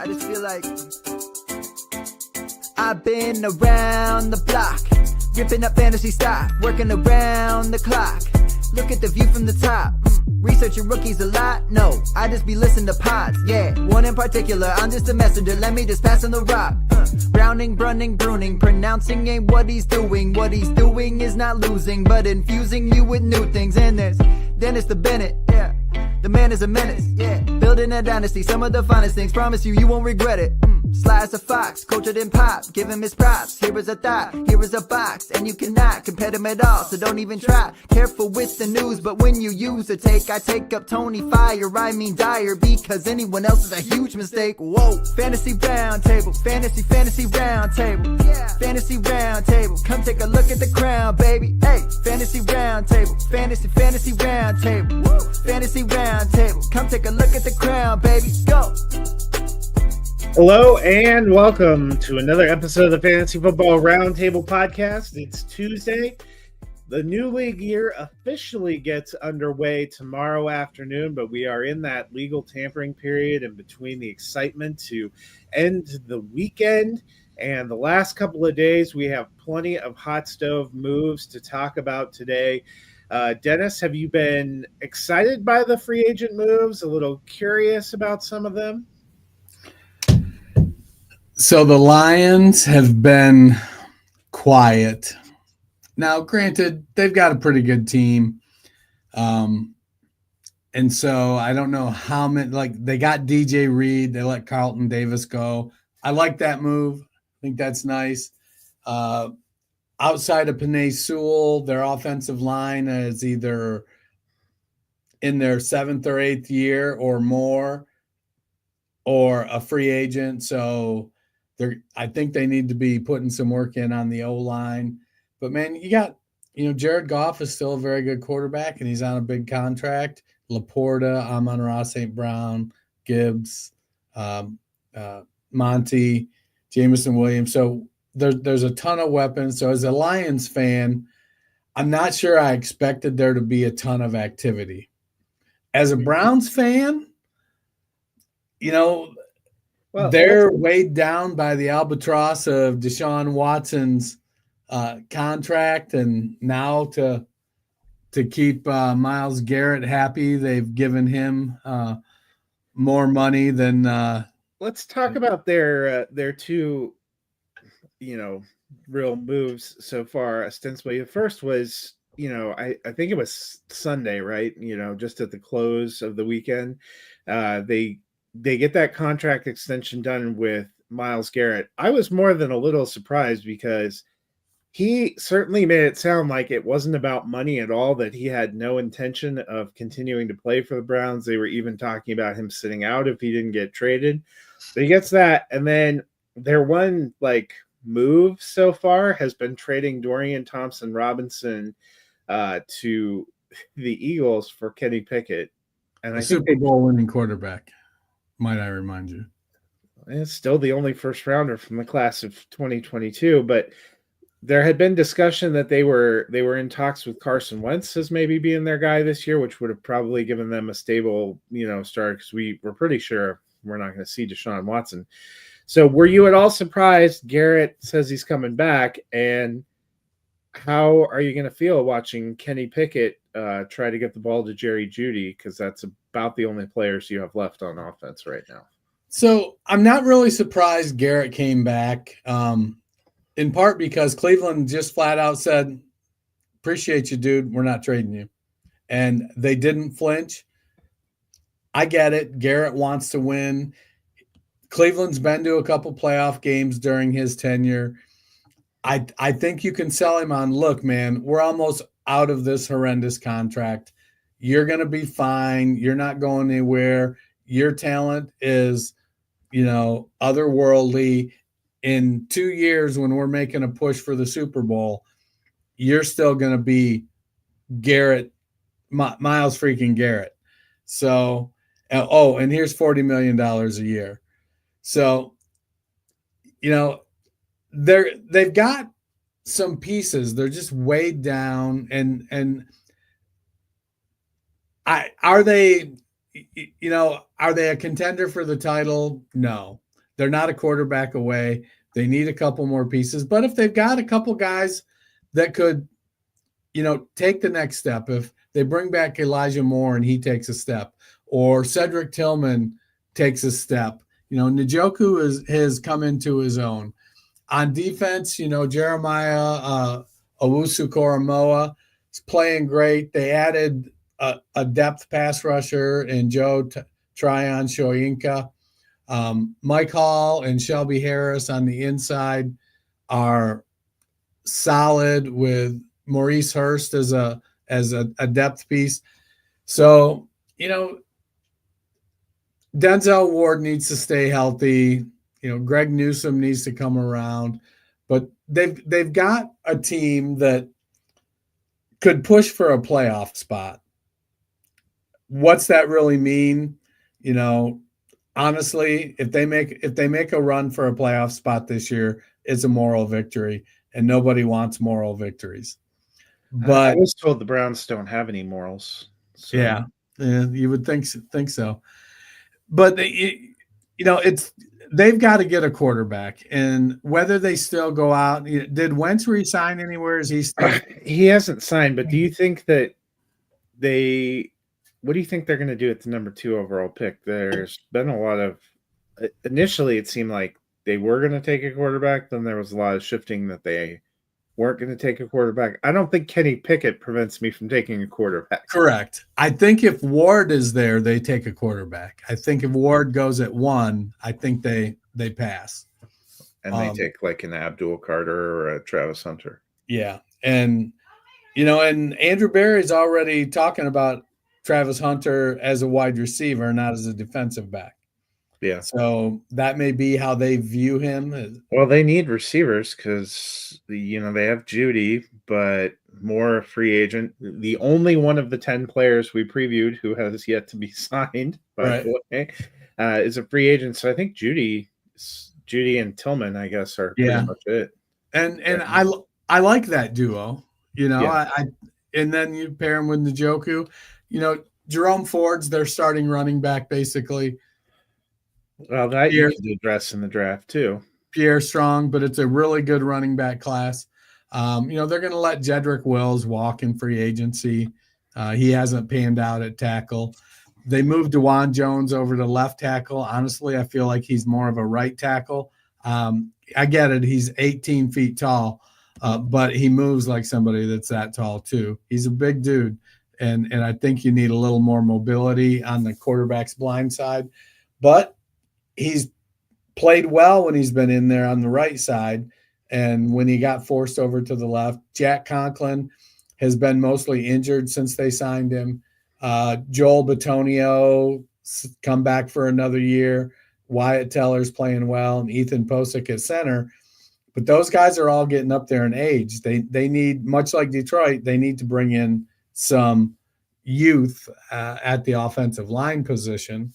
I just feel like I've been around the block, ripping up fantasy stock, working around the clock. Look at the view from the top. Researching rookies a lot? No, I just be listening to pods. Yeah, one in particular, I'm just a messenger. Let me just pass on the rock. Browning, Brunning, Bruning, pronouncing ain't what he's doing. What he's doing is not losing, but infusing you with new things. And there's Dennis the Bennett, yeah. The man is a menace, yeah. Building a dynasty, some of the finest things. Promise you, you won't regret it. Sly as a fox, cultured in pop. Give him his props. Here is a thought, here is a box, and you cannot compare them at all. So don't even try. Careful with the news, but when you use a take, I take up Tony Fire. I mean Dyer, because anyone else is a huge mistake. Whoa, fantasy round table, fantasy round table, yeah. Fantasy round table. Come take a look at the crown, baby. Hey, fantasy round table, fantasy round table, woo. Fantasy round table. Come take a look at the crown, baby. Go. Hello and welcome to another episode of the Fantasy Football Roundtable Podcast. It's Tuesday. The new league year officially gets underway tomorrow afternoon, but we are in that legal tampering period in between the excitement to end the weekend and the last couple of days. We have plenty of hot stove moves to talk about today. Dennis, have you been excited by the free agent moves? A little curious about some of them? So the Lions have been quiet. Now, granted, they've got a pretty good team. And so I don't know how many, like they got DJ Reed, they let Carlton Davis go. I like that move. I think that's nice. Outside of Penei Sewell, their offensive line is either in their 7th or 8th year or more, or a free agent. So I think they need to be putting some work in on the O-line. But, man, you got, Jared Goff is still a very good quarterback, and he's on a big contract. Laporta, Amon-Ra St. Brown, Gibbs, Monty, Jameson Williams. So there's a ton of weapons. So as a Lions fan, I'm not sure I expected there to be a ton of activity. As a Browns fan, they're weighed down by the albatross of Deshaun Watson's contract, and now to keep Myles Garrett happy, they've given him more money than. Let's talk about their two, real moves so far. Ostensibly, the first was, I think it was Sunday, right? Just at the close of the weekend, they get that contract extension done with Myles Garrett. I was more than a little surprised because he certainly made it sound like it wasn't about money at all, that he had no intention of continuing to play for the Browns. They were even talking about him sitting out if he didn't get traded. But he gets that, and then their one move so far has been trading Dorian Thompson-Robinson to the Eagles for Kenny Pickett. And a Super Bowl winning quarterback, might I remind you. It's still the only first rounder from the class of 2022, but there had been discussion that they were in talks with Carson Wentz as maybe being their guy this year, which would have probably given them a stable, start, because we were pretty sure we're not going to see Deshaun Watson. So were you at all surprised Garrett says he's coming back, and how are you going to feel watching Kenny Pickett try to get the ball to Jerry Jeudy, because that's about the only players you have left on offense right now? So I'm not really surprised Garrett came back, in part because Cleveland just flat out said, appreciate you, dude, we're not trading you. And they didn't flinch. I get it. Garrett wants to win. Cleveland's been to a couple playoff games during his tenure. I think you can sell him on, look, man, we're almost out of this horrendous contract. You're going to be fine. You're not going anywhere. Your talent is, otherworldly. In 2 years, when we're making a push for the Super Bowl, you're still going to be Garrett, Myles freaking Garrett. So, and here's $40 million a year. So, they've got some pieces. They're just weighed down, and are they a contender for the title? No. They're not a quarterback away. They need a couple more pieces. But if they've got a couple guys that could, take the next step, if they bring back Elijah Moore and he takes a step, or Cedric Tillman takes a step, Njoku has come into his own. On defense, Jeremiah Owusu-Koramoah is playing great. They added a depth pass rusher in Joe Tryon Shoyinka. Mike Hall and Shelby Harris on the inside are solid, with Maurice Hurst as a depth piece. So, Denzel Ward needs to stay healthy. Greg Newsome needs to come around, but they've got a team that could push for a playoff spot. What's that really mean? Honestly, if they make a run for a playoff spot this year, it's a moral victory, and nobody wants moral victories. But I was told the Browns don't have any morals. So. Yeah, you would think so. But they've got to get a quarterback, and whether they still go out. Did Wentz resign anywhere? Is he still? He hasn't signed, but do you think that what do you think they're going to do at the number 2 overall pick? There's been a lot of initially it seemed like they were going to take a quarterback. Then there was a lot of shifting that they weren't going to take a quarterback. I don't think Kenny Pickett prevents me from taking a quarterback. Correct. I think if Ward is there, they take a quarterback. I think if Ward goes at 1, I think they pass. And they take like an Abdul Carter or a Travis Hunter. Yeah. And, and Andrew Berry's already talking about Travis Hunter as a wide receiver, not as a defensive back. Yeah. So that may be how they view him. Well, they need receivers because, they have Judy, but more free agent. The only one of the 10 players we previewed who has yet to be signed, by the way, is a free agent. So I think Judy and Tillman, I guess, are pretty much it. And I like that duo, and then you pair him with Njoku. Jerome Ford's their starting running back, basically. Well, that you need to address in the draft too. Pierre Strong, but it's a really good running back class. They're going to let Jedrick Wills walk in free agency. He hasn't panned out at tackle. They moved DeJuan Jones over to left tackle. Honestly, I feel like he's more of a right tackle. I get it. He's 18 feet tall, but he moves like somebody that's that tall too. He's a big dude. And I think you need a little more mobility on the quarterback's blind side. But he's played well when he's been in there on the right side. And when he got forced over to the left, Jack Conklin has been mostly injured since they signed him. Joel Bitonio come back for another year. Wyatt Teller's playing well, and Ethan Posick at center. But those guys are all getting up there in age. They need, much like Detroit, they need to bring in some youth at the offensive line position.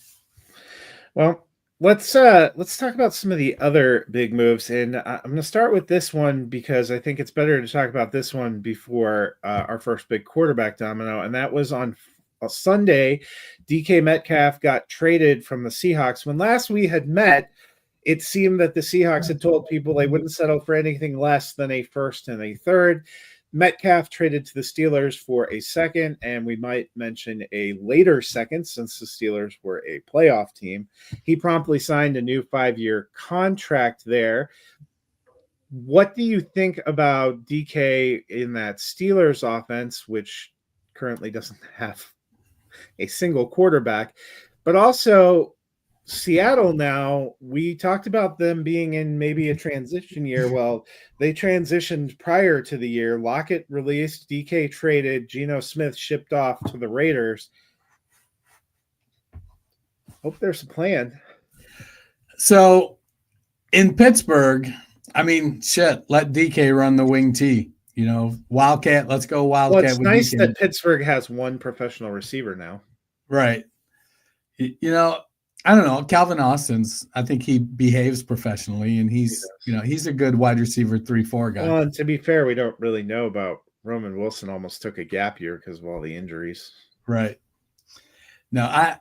Well, let's talk about some of the other big moves, and I'm going to start with this one because I think it's better to talk about this one before our first big quarterback domino, and that was on Sunday. DK Metcalf got traded from the Seahawks. When last we had met, it seemed that the Seahawks had told people they wouldn't settle for anything less than a first and a third. Metcalf traded to the Steelers for a second, and we might mention a later second since the Steelers were a playoff team. He promptly signed a new 5-year contract there. What do you think about DK in that Steelers offense, which currently doesn't have a single quarterback, but also Seattle now? We talked about them being in maybe a transition year. Well, they transitioned prior to the year. Lockett released, DK traded, Geno Smith shipped off to the Raiders. Hope there's a plan. So in Pittsburgh, I mean, let DK run the wing T. Wildcat, let's go Wildcat. Well, it's nice DK. That Pittsburgh has one professional receiver now. Right. I don't know. Calvin Austin's, I think he behaves professionally, and he's a good wide receiver 3-4 guy. Well, and to be fair, we don't really know about Roman Wilson. Almost took a gap year because of all the injuries. Right. Now,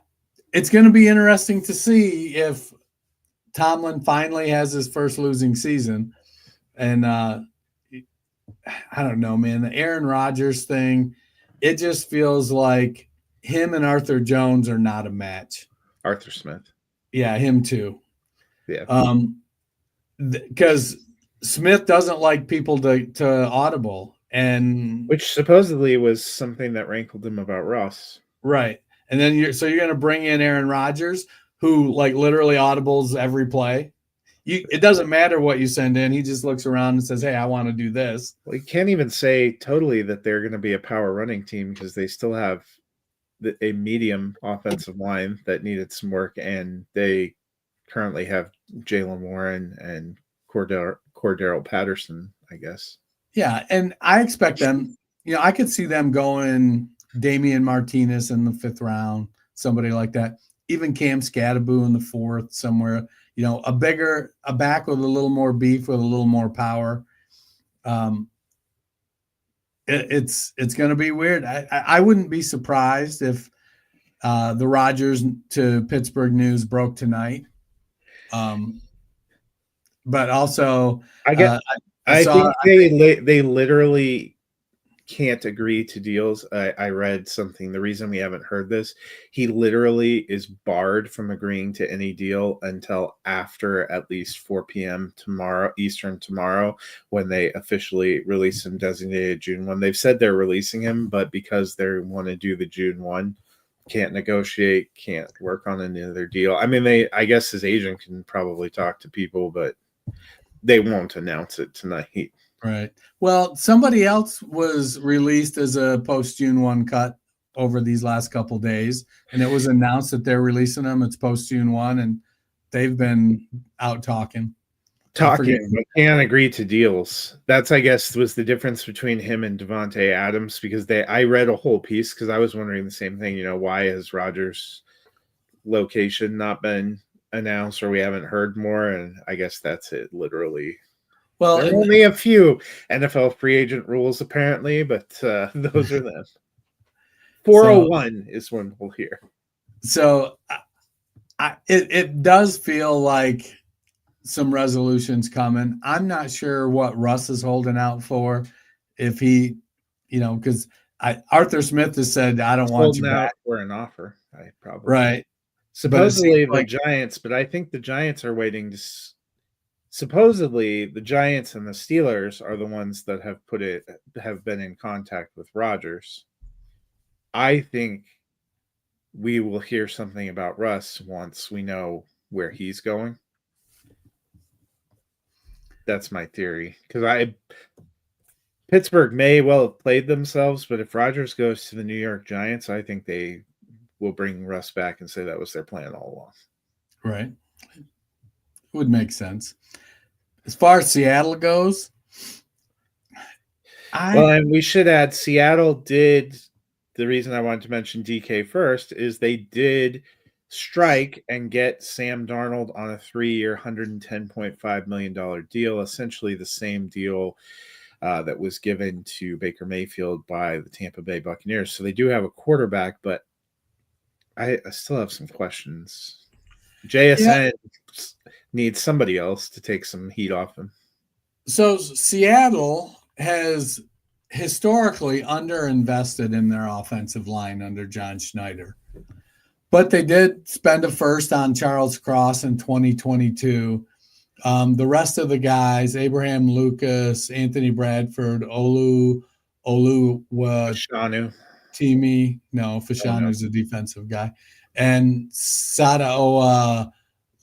it's going to be interesting to see if Tomlin finally has his first losing season. And I don't know, man, the Aaron Rodgers thing, it just feels like him and Arthur Jones are not a match. Arthur Smith. Yeah, him too. Yeah. Because Smith doesn't like people to audible, and which supposedly was something that rankled him about Russ. Right. And then you're going to bring in Aaron Rodgers, who like literally audibles every play. It doesn't matter what you send in. He just looks around and says, hey, I want to do this. Well, you can't even say totally that they're going to be a power running team because they still have a medium offensive line that needed some work, and they currently have Jalen Warren and Cordero Patterson, I guess. Yeah, and I expect them, I could see them going Damian Martinez in the 5th round, somebody like that. Even Cam Scatteraboo in the 4th somewhere. A back with a little more beef, with a little more power. It's going to be weird. I wouldn't be surprised if the Rodgers to Pittsburgh news broke tonight. But also, I think they literally can't agree to deals. I read something. The reason we haven't heard this, he literally is barred from agreeing to any deal until after at least 4 p.m. tomorrow, Eastern tomorrow, when they officially release him designated June 1. They've said they're releasing him, but because they want to do the June 1, can't negotiate, can't work on another deal. I mean, I guess his agent can probably talk to people, but they won't announce it tonight. Right. Well, somebody else was released as a post June 1 cut over these last couple days, and it was announced that they're releasing them. It's post June 1, and they've been out talking, but can't agree to deals. That's, I guess, was the difference between him and Devontae Adams, because I read a whole piece because I was wondering the same thing. Why has Rodgers' location not been announced, or we haven't heard more? And I guess that's it, literally. Well, there are only a few NFL free agent rules apparently, but those are them. 401 is when we'll hear. So it does feel like some resolutions coming. I'm not sure what Russ is holding out for. If he, because Arthur Smith has said, I don't want you back for an offer. I probably right. Supposedly the Giants, but I think the Giants are waiting to. Supposedly, the Giants and the Steelers are the ones that have been in contact with Rodgers. I think we will hear something about Russ once we know where he's going. That's my theory. Because Pittsburgh may well have played themselves, but if Rodgers goes to the New York Giants, I think they will bring Russ back and say that was their plan all along. Right. Would make sense. As far as Seattle goes, and we should add Seattle did. The reason I wanted to mention DK first is they did strike and get Sam Darnold on a 3-year, $110.5 million deal, essentially the same deal that was given to Baker Mayfield by the Tampa Bay Buccaneers. So they do have a quarterback, but I still have some questions. JSN needs somebody else to take some heat off him. So Seattle has historically underinvested in their offensive line under John Schneider. But they did spend a first on Charles Cross in 2022. The rest of the guys, Abraham Lucas, Anthony Bradford, Fashanu. Fashanu's a defensive guy. And Sadaoa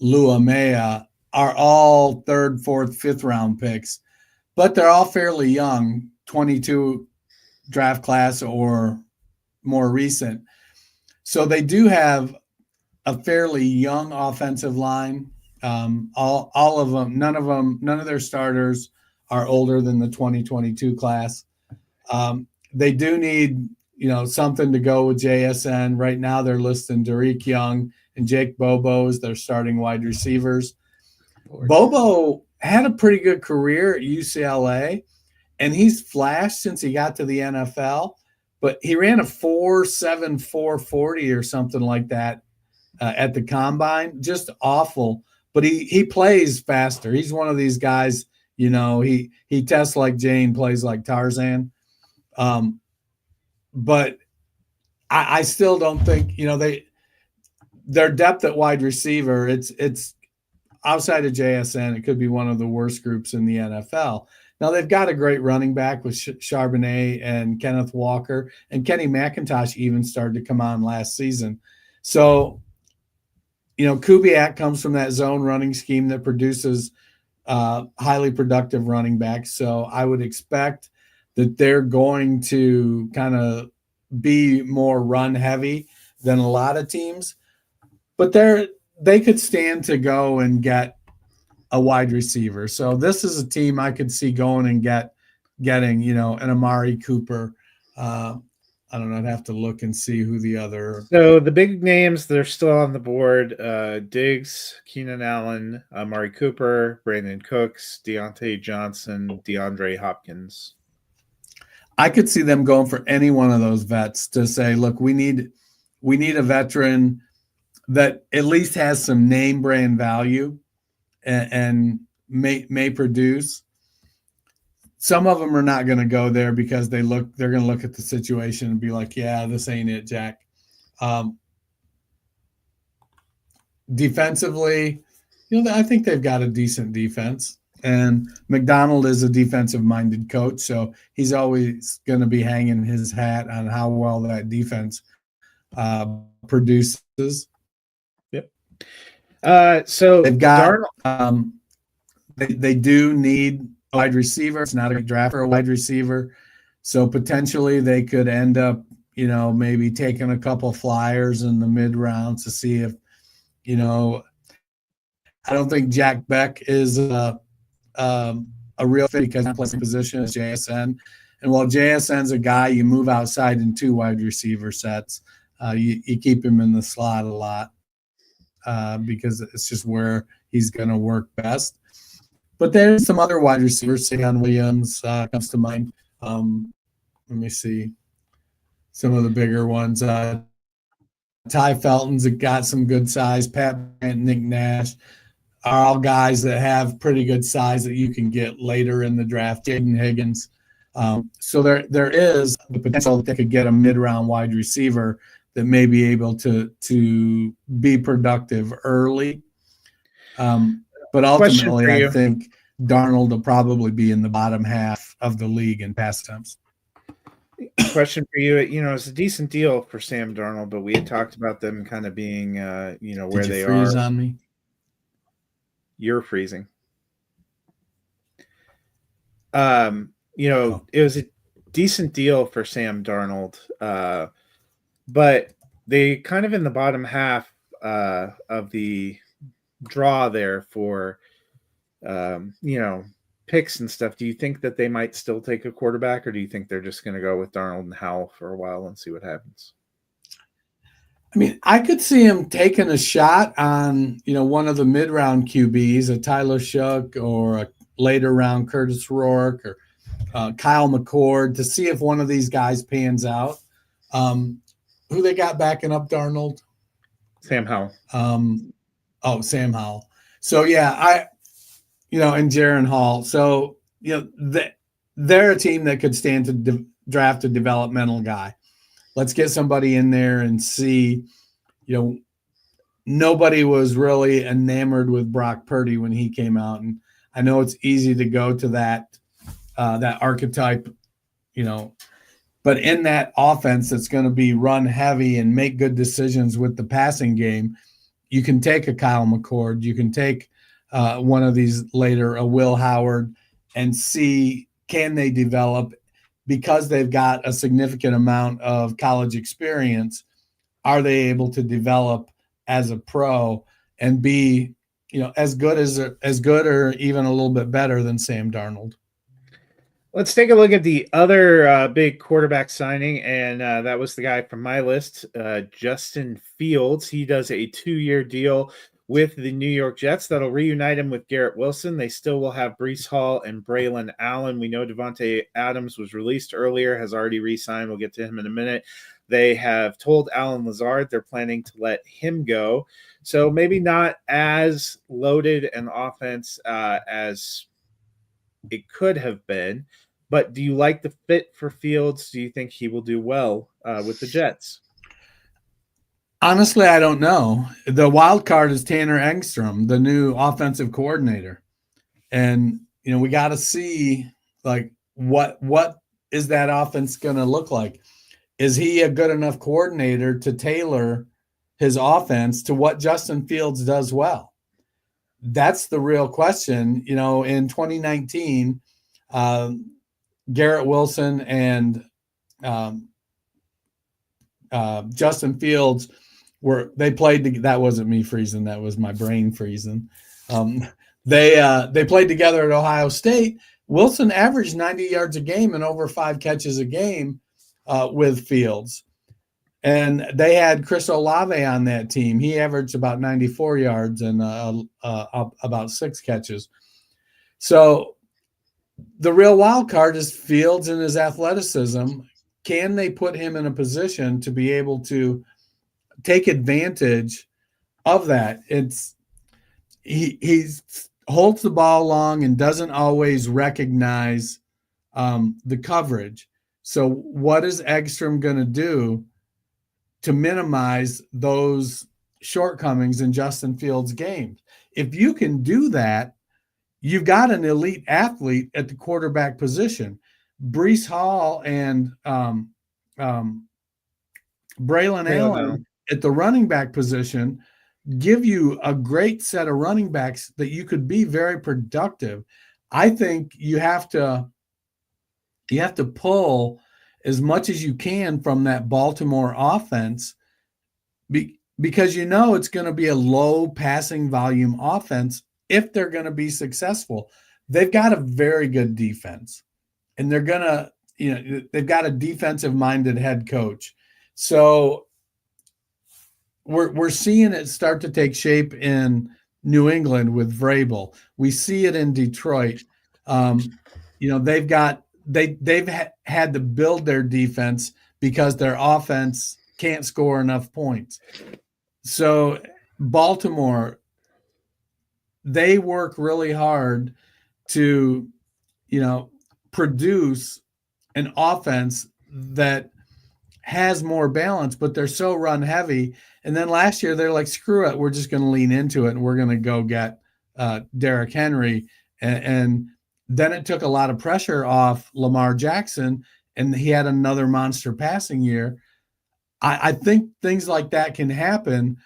Luamea are all 3rd, 4th, 5th round picks, but they're all fairly young, 22 draft class or more recent. So they do have a fairly young offensive line. All of them, none of their starters are older than the 2022 class. They do need, something to go with JSN. Right now they're listing Derek Young and Jake Bobo as their starting wide receivers. Bobo had a pretty good career at UCLA, and he's flashed since he got to the NFL, but he ran a 4.7 4.40 or something like that at the combine. Just awful. but he plays faster. He's one of these guys, he tests like Jane, plays like Tarzan. But I still don't think, their depth at wide receiver, it's outside of JSN, it could be one of the worst groups in the NFL. Now they've got a great running back with Charbonnet and Kenneth Walker, and Kenny McIntosh even started to come on last season. So, Kubiak comes from that zone running scheme that produces highly productive running backs. So I would expect that they're going to kind of be more run heavy than a lot of teams, but they could stand to go and get a wide receiver. So this is a team I could see going and getting, an Amari Cooper. I don't know. I'd have to look and see who the other. So the big names that are still on the board: Diggs, Keenan Allen, Amari Cooper, Brandon Cooks, Deontay Johnson, DeAndre Hopkins. I could see them going for any one of those vets to say, look, we need a veteran that at least has some name brand value and may produce. Some of them are not going to go there because they're going to look at the situation and be like, yeah, this ain't it, Jack. Defensively, I think they've got a decent defense. And McDonald is a defensive-minded coach, so he's always going to be hanging his hat on how well that defense produces. Yep. So they've got they do need a wide receiver. It's not a draft for a wide receiver, so potentially they could end up, maybe taking a couple flyers in the mid rounds to see if, I don't think Jack Beck is a real fit because he plays position as JSN. And while JSN's a guy you move outside in 2 wide receiver sets, you keep him in the slot a lot because it's just where he's going to work best. But there's some other wide receivers. Sayon Williams comes to mind. Let me see some of the bigger ones. Ty Felton's got some good size. Pat Bryant, Nick Nash are all guys that have pretty good size that you can get later in the draft. Jaden Higgins. So there is the potential that they could get a mid-round wide receiver that may be able to be productive early. But ultimately, I think Darnold will probably be in the bottom half of the league in pass attempts. Question for you. It's a decent deal for Sam Darnold, but we had talked about them kind of being, where they are. Freeze on me? You're freezing. It was a decent deal for Sam Darnold, but they kind of in the bottom half of the draw there for, picks and stuff. Do you think that they might still take a quarterback, or do you think they're just going to go with Darnold and Howell for a while and see what happens? I mean, I could see him taking a shot on, one of the mid-round QBs, a Tyler Shough or a later round Curtis Rourke or Kyle McCord, to see if one of these guys pans out. Who they got backing up Darnold? Sam Howell. Sam Howell. So, yeah, and Jaron Hall. So, they're a team that could stand to draft a developmental guy. Let's get somebody in there and see, nobody was really enamored with Brock Purdy when he came out. And I know it's easy to go to that archetype, but in that offense that's going to be run heavy and make good decisions with the passing game, you can take a Kyle McCord, you can take one of these later, a Will Howard, and see, can they develop because they've got a significant amount of college experience. Are they able to develop as a pro and be, as good or even a little bit better than Sam Darnold? Let's take a look at the other big quarterback signing, and that was the guy from my list, Justin Fields. He does a 2-year deal with the New York Jets. That'll reunite him with Garrett Wilson. They still will have Breece Hall and Braylon Allen. We know Devontae Adams was released earlier, has already re-signed. We'll get to him in a minute. They have told Alan Lazard they're planning to let him go. So maybe not as loaded an offense as it could have been. But do you like the fit for Fields? Do you think he will do well with the Jets? Honestly, I don't know. The wild card is Tanner Engstrom, the new offensive coordinator. And, we got to see, like, what is that offense going to look like? Is he a good enough coordinator to tailor his offense to what Justin Fields does well? That's the real question. In 2019, Garrett Wilson and Justin Fields they played. That wasn't me freezing. That was my brain freezing. They played together at Ohio State. Wilson averaged 90 yards a game and over 5 catches a game with Fields. And they had Chris Olave on that team. He averaged about 94 yards and about 6 catches. So the real wild card is Fields and his athleticism. Can they put him in a position to be able to take advantage of that? He holds the ball long and doesn't always recognize the coverage. So what is Egstrom going to do to minimize those shortcomings in Justin Fields' games? If you can do that, you've got an elite athlete at the quarterback position. Breece Hall and Braylon Allen at the running back position give you a great set of running backs that you could be very productive. I think you have to pull as much as you can from that Baltimore offense because it's going to be a low passing volume offense if they're going to be successful. They've got a very good defense, and they're going to, they've got a defensive minded head coach. So we're seeing it start to take shape in New England with Vrabel. We see it in Detroit. They've had to build their defense because their offense can't score enough points. So Baltimore, they work really hard to, produce an offense that has more balance, but they're so run heavy. And then last year they're like, screw it, we're just going to lean into it and we're going to go get Derrick Henry. And then it took a lot of pressure off Lamar Jackson, and he had another monster passing year. I think things like that can happen,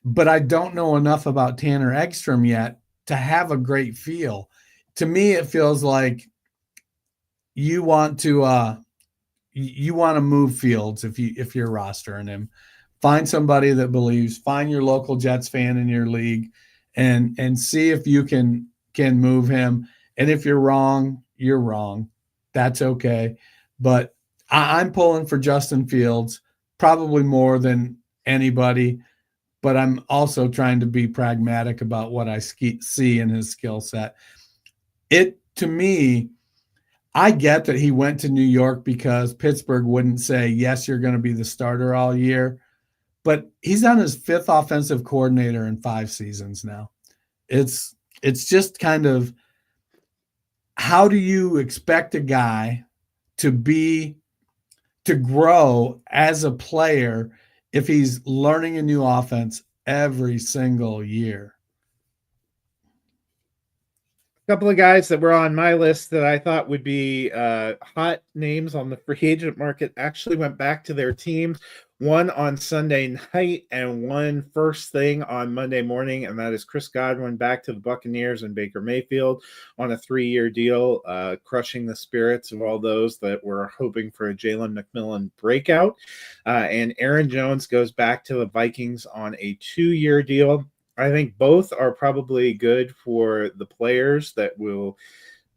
but I don't know enough about Tanner Egstrom yet to have a great feel. To me, it feels like you want to move Fields if you're rostering him. Find somebody that believes. Find your local Jets fan in your league, and see if you can move him. And if you're wrong, you're wrong. That's okay. But I'm pulling for Justin Fields probably more than anybody. But I'm also trying to be pragmatic about what I see in his skill set. To me, I get that he went to New York because Pittsburgh wouldn't say, yes, you're going to be the starter all year. But he's on his 5th offensive coordinator in 5 seasons now. It's just kind of, how do you expect a guy to grow as a player if he's learning a new offense every single year? A couple of guys that were on my list that I thought would be hot names on the free agent market actually went back to their teams. One on Sunday night and one first thing on Monday morning, and that is Chris Godwin back to the Buccaneers and Baker Mayfield on a 3-year deal, crushing the spirits of all those that were hoping for a Jalen McMillan breakout. And Aaron Jones goes back to the Vikings on a 2-year deal. I think both are probably good for the players that will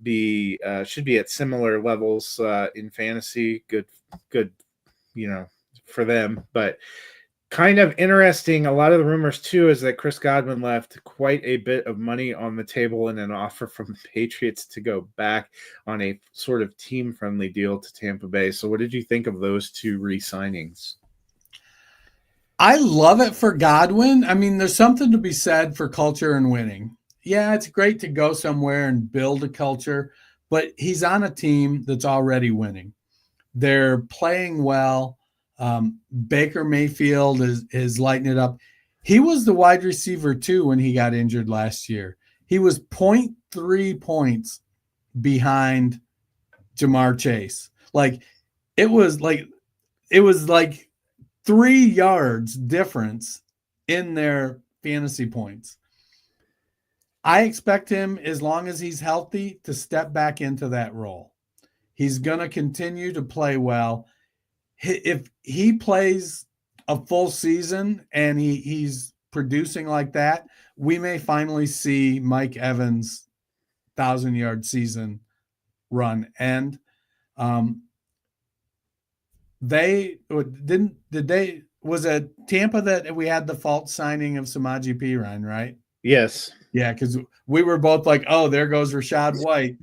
be should be at similar levels in fantasy. Good, for them. But kind of interesting. A lot of the rumors too is that Chris Godwin left quite a bit of money on the table in an offer from the Patriots to go back on a sort of team-friendly deal to Tampa Bay. So what did you think of those two re-signings? I love it for Godwin. I mean, there's something to be said for culture and winning. Yeah, it's great to go somewhere and build a culture, but he's on a team that's already winning. They're playing well. Baker Mayfield is lighting it up. He was the wide receiver too when he got injured last year. He was 0.3 points behind Jamar Chase. It was like 3 yards difference in their fantasy points. I expect him, as long as he's healthy, to step back into that role. He's going to continue to play well. If he plays a full season and he's producing like that, we may finally see Mike Evans' 1,000-yard season run end. Was it Tampa that we had the false signing of Samaje Perine, right? Yes. Yeah, because we were both like, oh, there goes Rachaad White.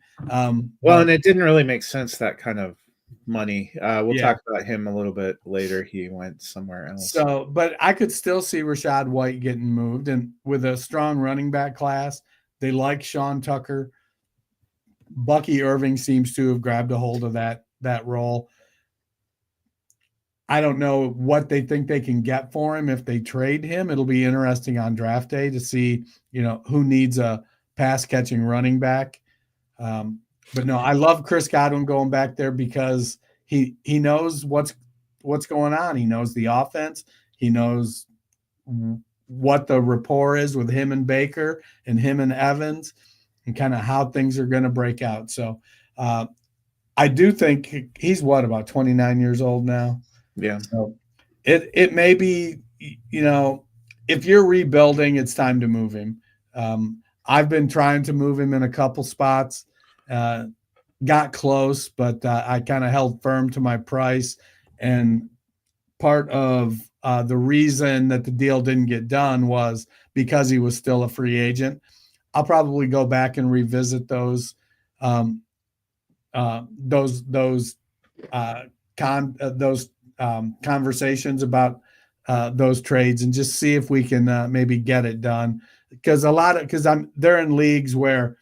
Well, and it didn't really make sense, that kind of money. We'll Yeah. talk about him a little bit later. He went somewhere else. So, but I could still see Rachaad White getting moved, and with a strong running back class, they like Sean Tucker. Bucky Irving seems to have grabbed a hold of that role. I don't know what they think they can get for him if they trade him. It'll be interesting on draft day to see, who needs a pass catching running back. But no, I love Chris Godwin going back there because he knows what's going on. He knows the offense. He knows what the rapport is with him and Baker and him and Evans and kind of how things are going to break out. So I do think he's about 29 years old now. Yeah. So it may be, if you're rebuilding, it's time to move him. I've been trying to move him in a couple spots, got close, but I kind of held firm to my price. And part of the reason that the deal didn't get done was because he was still a free agent. I'll probably go back and revisit those conversations about those trades and just see if we can maybe get it done. Because they're in leagues where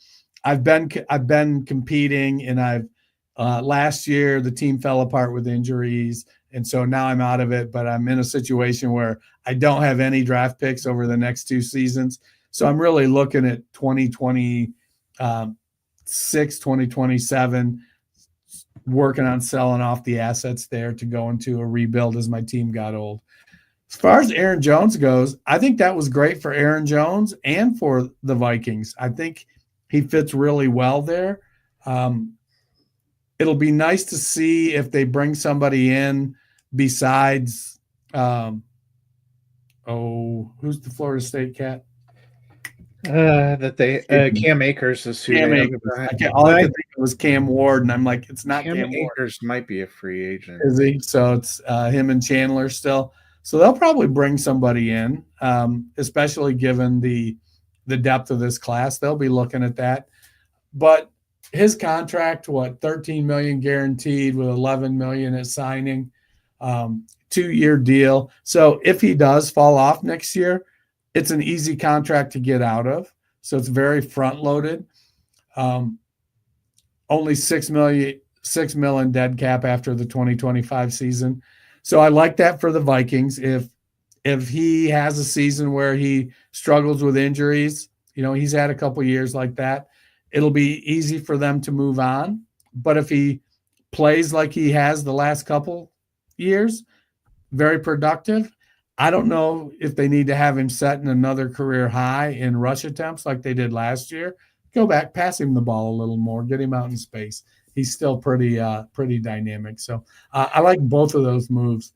I've been competing, and last year the team fell apart with injuries, and so now I'm out of it. But I'm in a situation where I don't have any draft picks over the next 2 seasons, so I'm really looking at 2026, 2027. Working on selling off the assets there to go into a rebuild as my team got old. As far as Aaron Jones goes, I think that was great for Aaron Jones and for the Vikings. I think he fits really well there. It'll be nice to see if they bring somebody in besides, who's the Florida State cat? Cam Akers is who. Cam Akers. All I could think of was Cam Ward, and I'm like, it's not Cam Akers. Might be a free agent. Is he? So it's him and Chandler still. So they'll probably bring somebody in, especially given the depth of this class. They'll be looking at that. But his contract, $13 million guaranteed with $11 million at signing, 2-year deal. So if he does fall off next year, it's an easy contract to get out of. So it's very front loaded. Only $6 million dead cap after the 2025 season. So I like that for the Vikings. If he has a season where he struggles with injuries, he's had a couple years like that, it'll be easy for them to move on. But if he plays like he has the last couple years, very productive, I don't know if they need to have him setting another career high in rush attempts like they did last year. Go back, pass him the ball a little more, get him out in space. He's still pretty dynamic. So I like both of those moves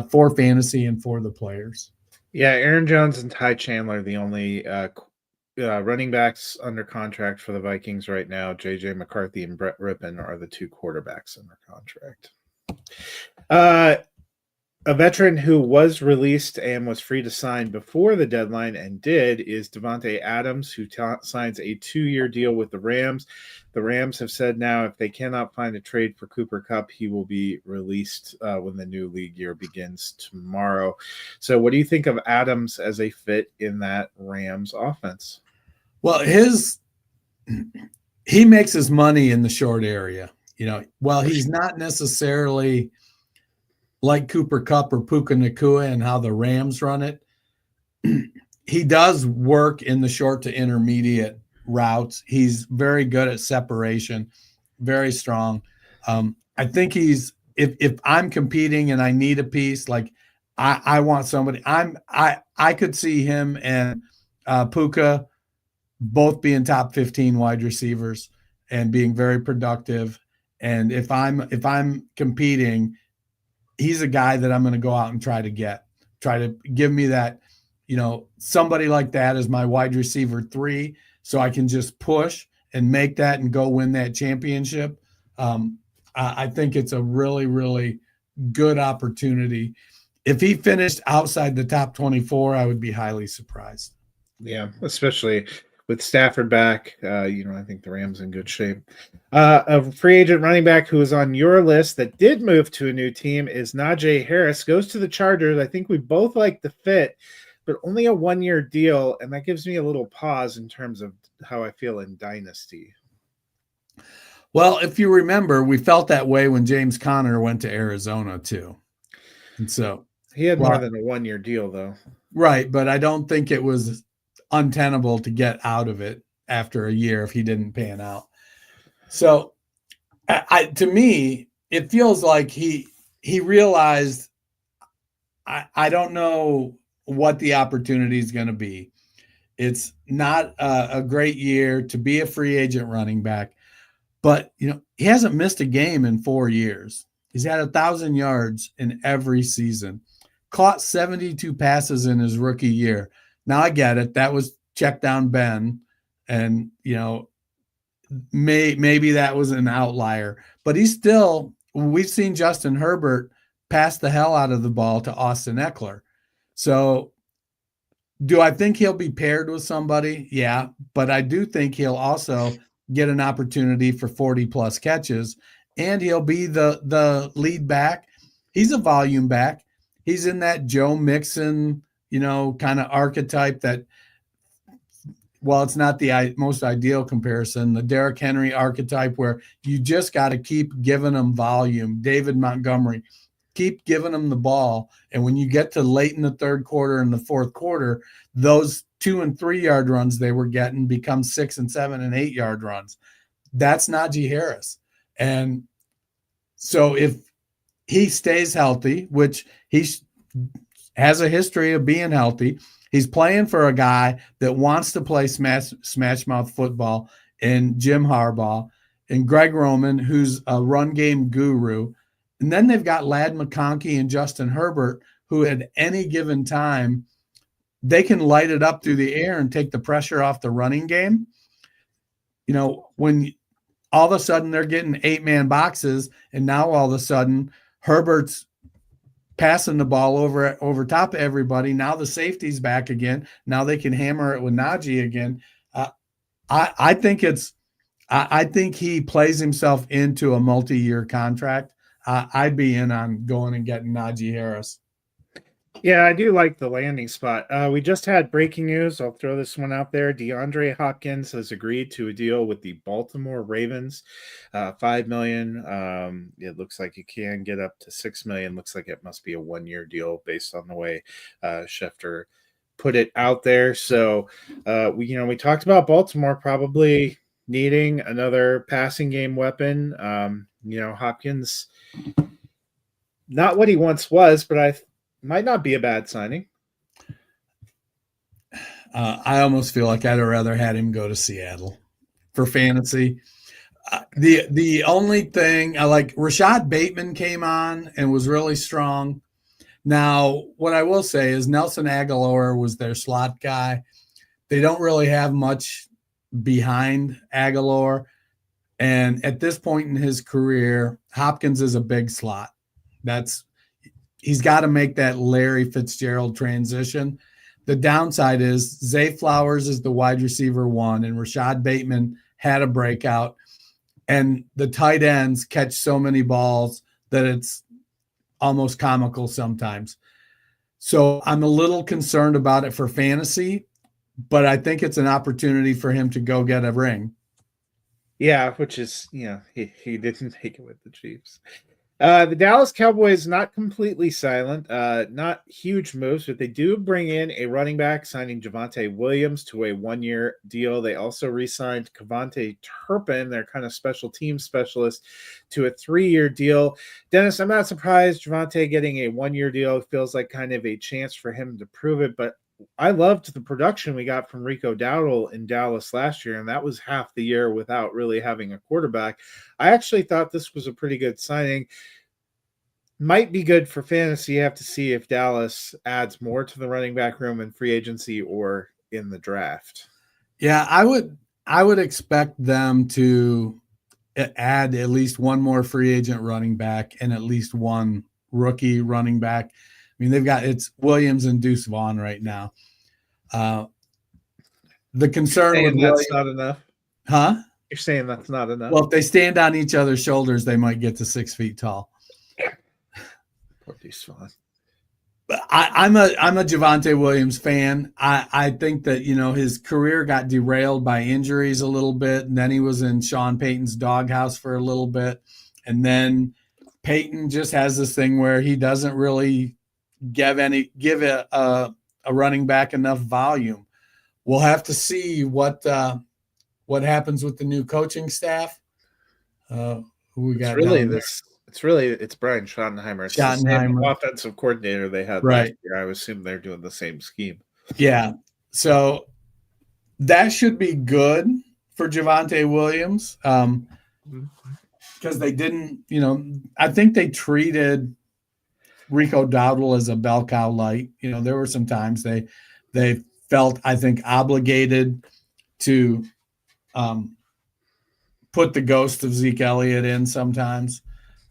for fantasy and for the players. Yeah, Aaron Jones and Ty Chandler, the only running backs under contract for the Vikings right now. J.J. McCarthy and Brett Rippon are the 2 quarterbacks under contract. A veteran who was released and was free to sign before the deadline and did is Devontae Adams, who signs a 2-year deal with the Rams. The Rams have said now if they cannot find a trade for Cooper Kupp, he will be released when the new league year begins tomorrow. So what do you think of Adams as a fit in that Rams offense? Well, he makes his money in the short area. While he's not necessarily like Cooper Kupp or Puka Nacua and how the Rams run it, he does work in the short to intermediate routes. He's very good at separation, very strong. I think if I'm competing and I need a piece, like I want somebody, I could see him and Puka both being top 15 wide receivers and being very productive. And if I'm competing, he's a guy that I'm going to go out and try to give me that, somebody like that as my wide receiver 3, so I can just push and make that and go win that championship. I think it's a really, really good opportunity. If he finished outside the top 24, I would be highly surprised. Yeah, especially with Stafford back, I think the Rams in good shape. A free agent running back who is on your list that did move to a new team is Najee Harris. Goes to the Chargers. I think we both like the fit, but only a 1-year deal, and that gives me a little pause in terms of how I feel in Dynasty. Well, if you remember, we felt that way when James Conner went to Arizona too. And so he had more than a 1-year deal, though. Right, but I don't think it was untenable to get out of it after a year if he didn't pan out. So to me, it feels like he realized I don't know what the opportunity is going to be. It's not a great year to be a free agent running back, but he hasn't missed a game in 4 years. He's had 1,000 yards in every season, caught 72 passes in his rookie year. Now I get it. That was check down Ben. And, maybe that was an outlier, but we've seen Justin Herbert pass the hell out of the ball to Austin Eckler. So do I think he'll be paired with somebody? Yeah. But I do think he'll also get an opportunity for 40 plus catches, and he'll be the lead back. He's a volume back. He's in that Joe Mixon, kind of archetype that, well, it's not the most ideal comparison, the Derrick Henry archetype where you just got to keep giving him volume. David Montgomery, keep giving him the ball. And when you get to late in the third quarter and the fourth quarter, those 2 and 3 yard runs they were getting become 6 and 7 and 8 yard runs. That's Najee Harris. And so if he stays healthy, which he has a history of being healthy, he's playing for a guy that wants to play smash mouth football in Jim Harbaugh and Greg Roman, who's a run game guru. And then they've got Ladd McConkey and Justin Herbert, who at any given time, they can light it up through the air and take the pressure off the running game. When all of a sudden they're getting 8-man boxes, and now all of a sudden Herbert's passing the ball over top of everybody. Now the safety's back again. Now they can hammer it with Najee again. I think he plays himself into a multi-year contract. I'd be in on going and getting Najee Harris. Yeah, I do like the landing spot. We just had breaking news. I'll throw this one out there. DeAndre Hopkins has agreed to a deal with the Baltimore Ravens, $5 million. It looks like you can get up to $6 million. Looks like it must be a 1-year deal based on the way Schefter put it out there. So we talked about Baltimore probably needing another passing game weapon. Hopkins, not what he once was, but might not be a bad signing. I almost feel like I'd rather had him go to Seattle for fantasy. The only thing I like, Rashad Bateman came on and was really strong. Now, what I will say is Nelson Aguilar was their slot guy. They don't really have much behind Aguilar. And at this point in his career, Hopkins is a big slot. he's got to make that Larry Fitzgerald transition. The downside is Zay Flowers is the wide receiver one, and Rashad Bateman had a breakout, and the tight ends catch so many balls that it's almost comical sometimes. So I'm a little concerned about it for fantasy, but I think it's an opportunity for him to go get a ring. Yeah, which is, he didn't take it with the Chiefs. The Dallas Cowboys not completely silent, not huge moves, but they do bring in a running back, signing Javonte Williams to a 1-year deal. They also re-signed Cavante Turpin, their kind of special team specialist, to a 3-year deal. Dennis, I'm not surprised Javonte getting a 1-year deal. It feels like kind of a chance for him to prove it, but I loved the production we got from Rico Dowdle in Dallas last year, and that was half the year without really having a quarterback. I actually thought this was a pretty good signing. Might be good for fantasy. You have to see if Dallas adds more to the running back room in free agency or in the draft. Yeah, I would expect them to add at least one more free agent running back and at least one rookie running back. I mean, it's Williams and Deuce Vaughn right now. The concern with that's not enough, huh? You're saying that's not enough? Well, if they stand on each other's shoulders, they might get to 6 feet tall. Poor Deuce Vaughn. I'm a Javonte Williams fan. I think that his career got derailed by injuries a little bit, and then he was in Sean Payton's doghouse for a little bit, and then Payton just has this thing where he doesn't really give a running back enough volume. We'll have to see what happens with the new coaching staff. Who we got? It's Brian Schottenheimer. It's the same offensive coordinator they had last year. I assume they're doing the same scheme. Yeah, so that should be good for Javonte Williams because they didn't. I think they treated Rico Dowdle as a bell cow light. There were some times they felt, I think, obligated to put the ghost of Zeke Elliott in sometimes.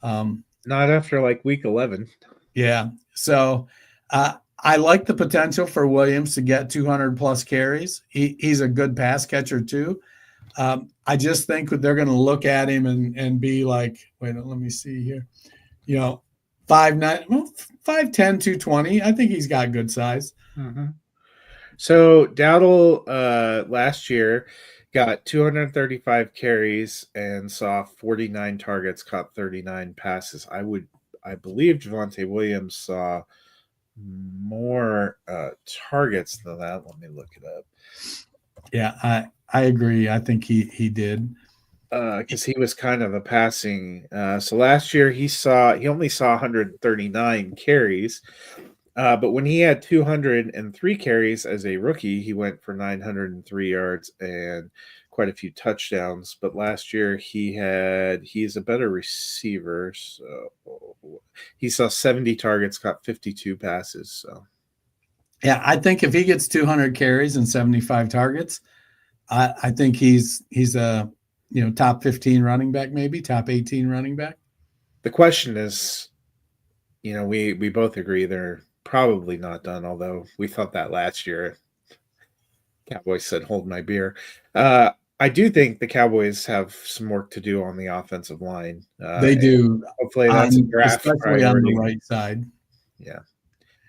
Not after like week 11. Yeah. So I like the potential for Williams to get 200 plus carries. He's a good pass catcher too. I just think they're going to look at him and be like, wait, let me see here. 5'9", 5'10", 220. I think he's got good size. Mm-hmm. So Dowdle last year got 235 carries and saw 49 targets, caught 39 passes. I believe Javonte Williams saw more targets than that. Let me look it up. Yeah, I agree. I think he did. Because he was kind of a passing. So last year he only saw 139 carries. But when he had 203 carries as a rookie, he went for 903 yards and quite a few touchdowns. But last year he's a better receiver. So he saw 70 targets, caught 52 passes. So yeah, I think if he gets 200 carries and 75 targets, I think he's a top 15 running back, maybe top 18 running back. The question is, we both agree they're probably not done, although we thought that last year. Cowboys said, hold my beer. I do think the Cowboys have some work to do on the offensive line. They do. Hopefully that's a draft especially priority. On the right side. Yeah.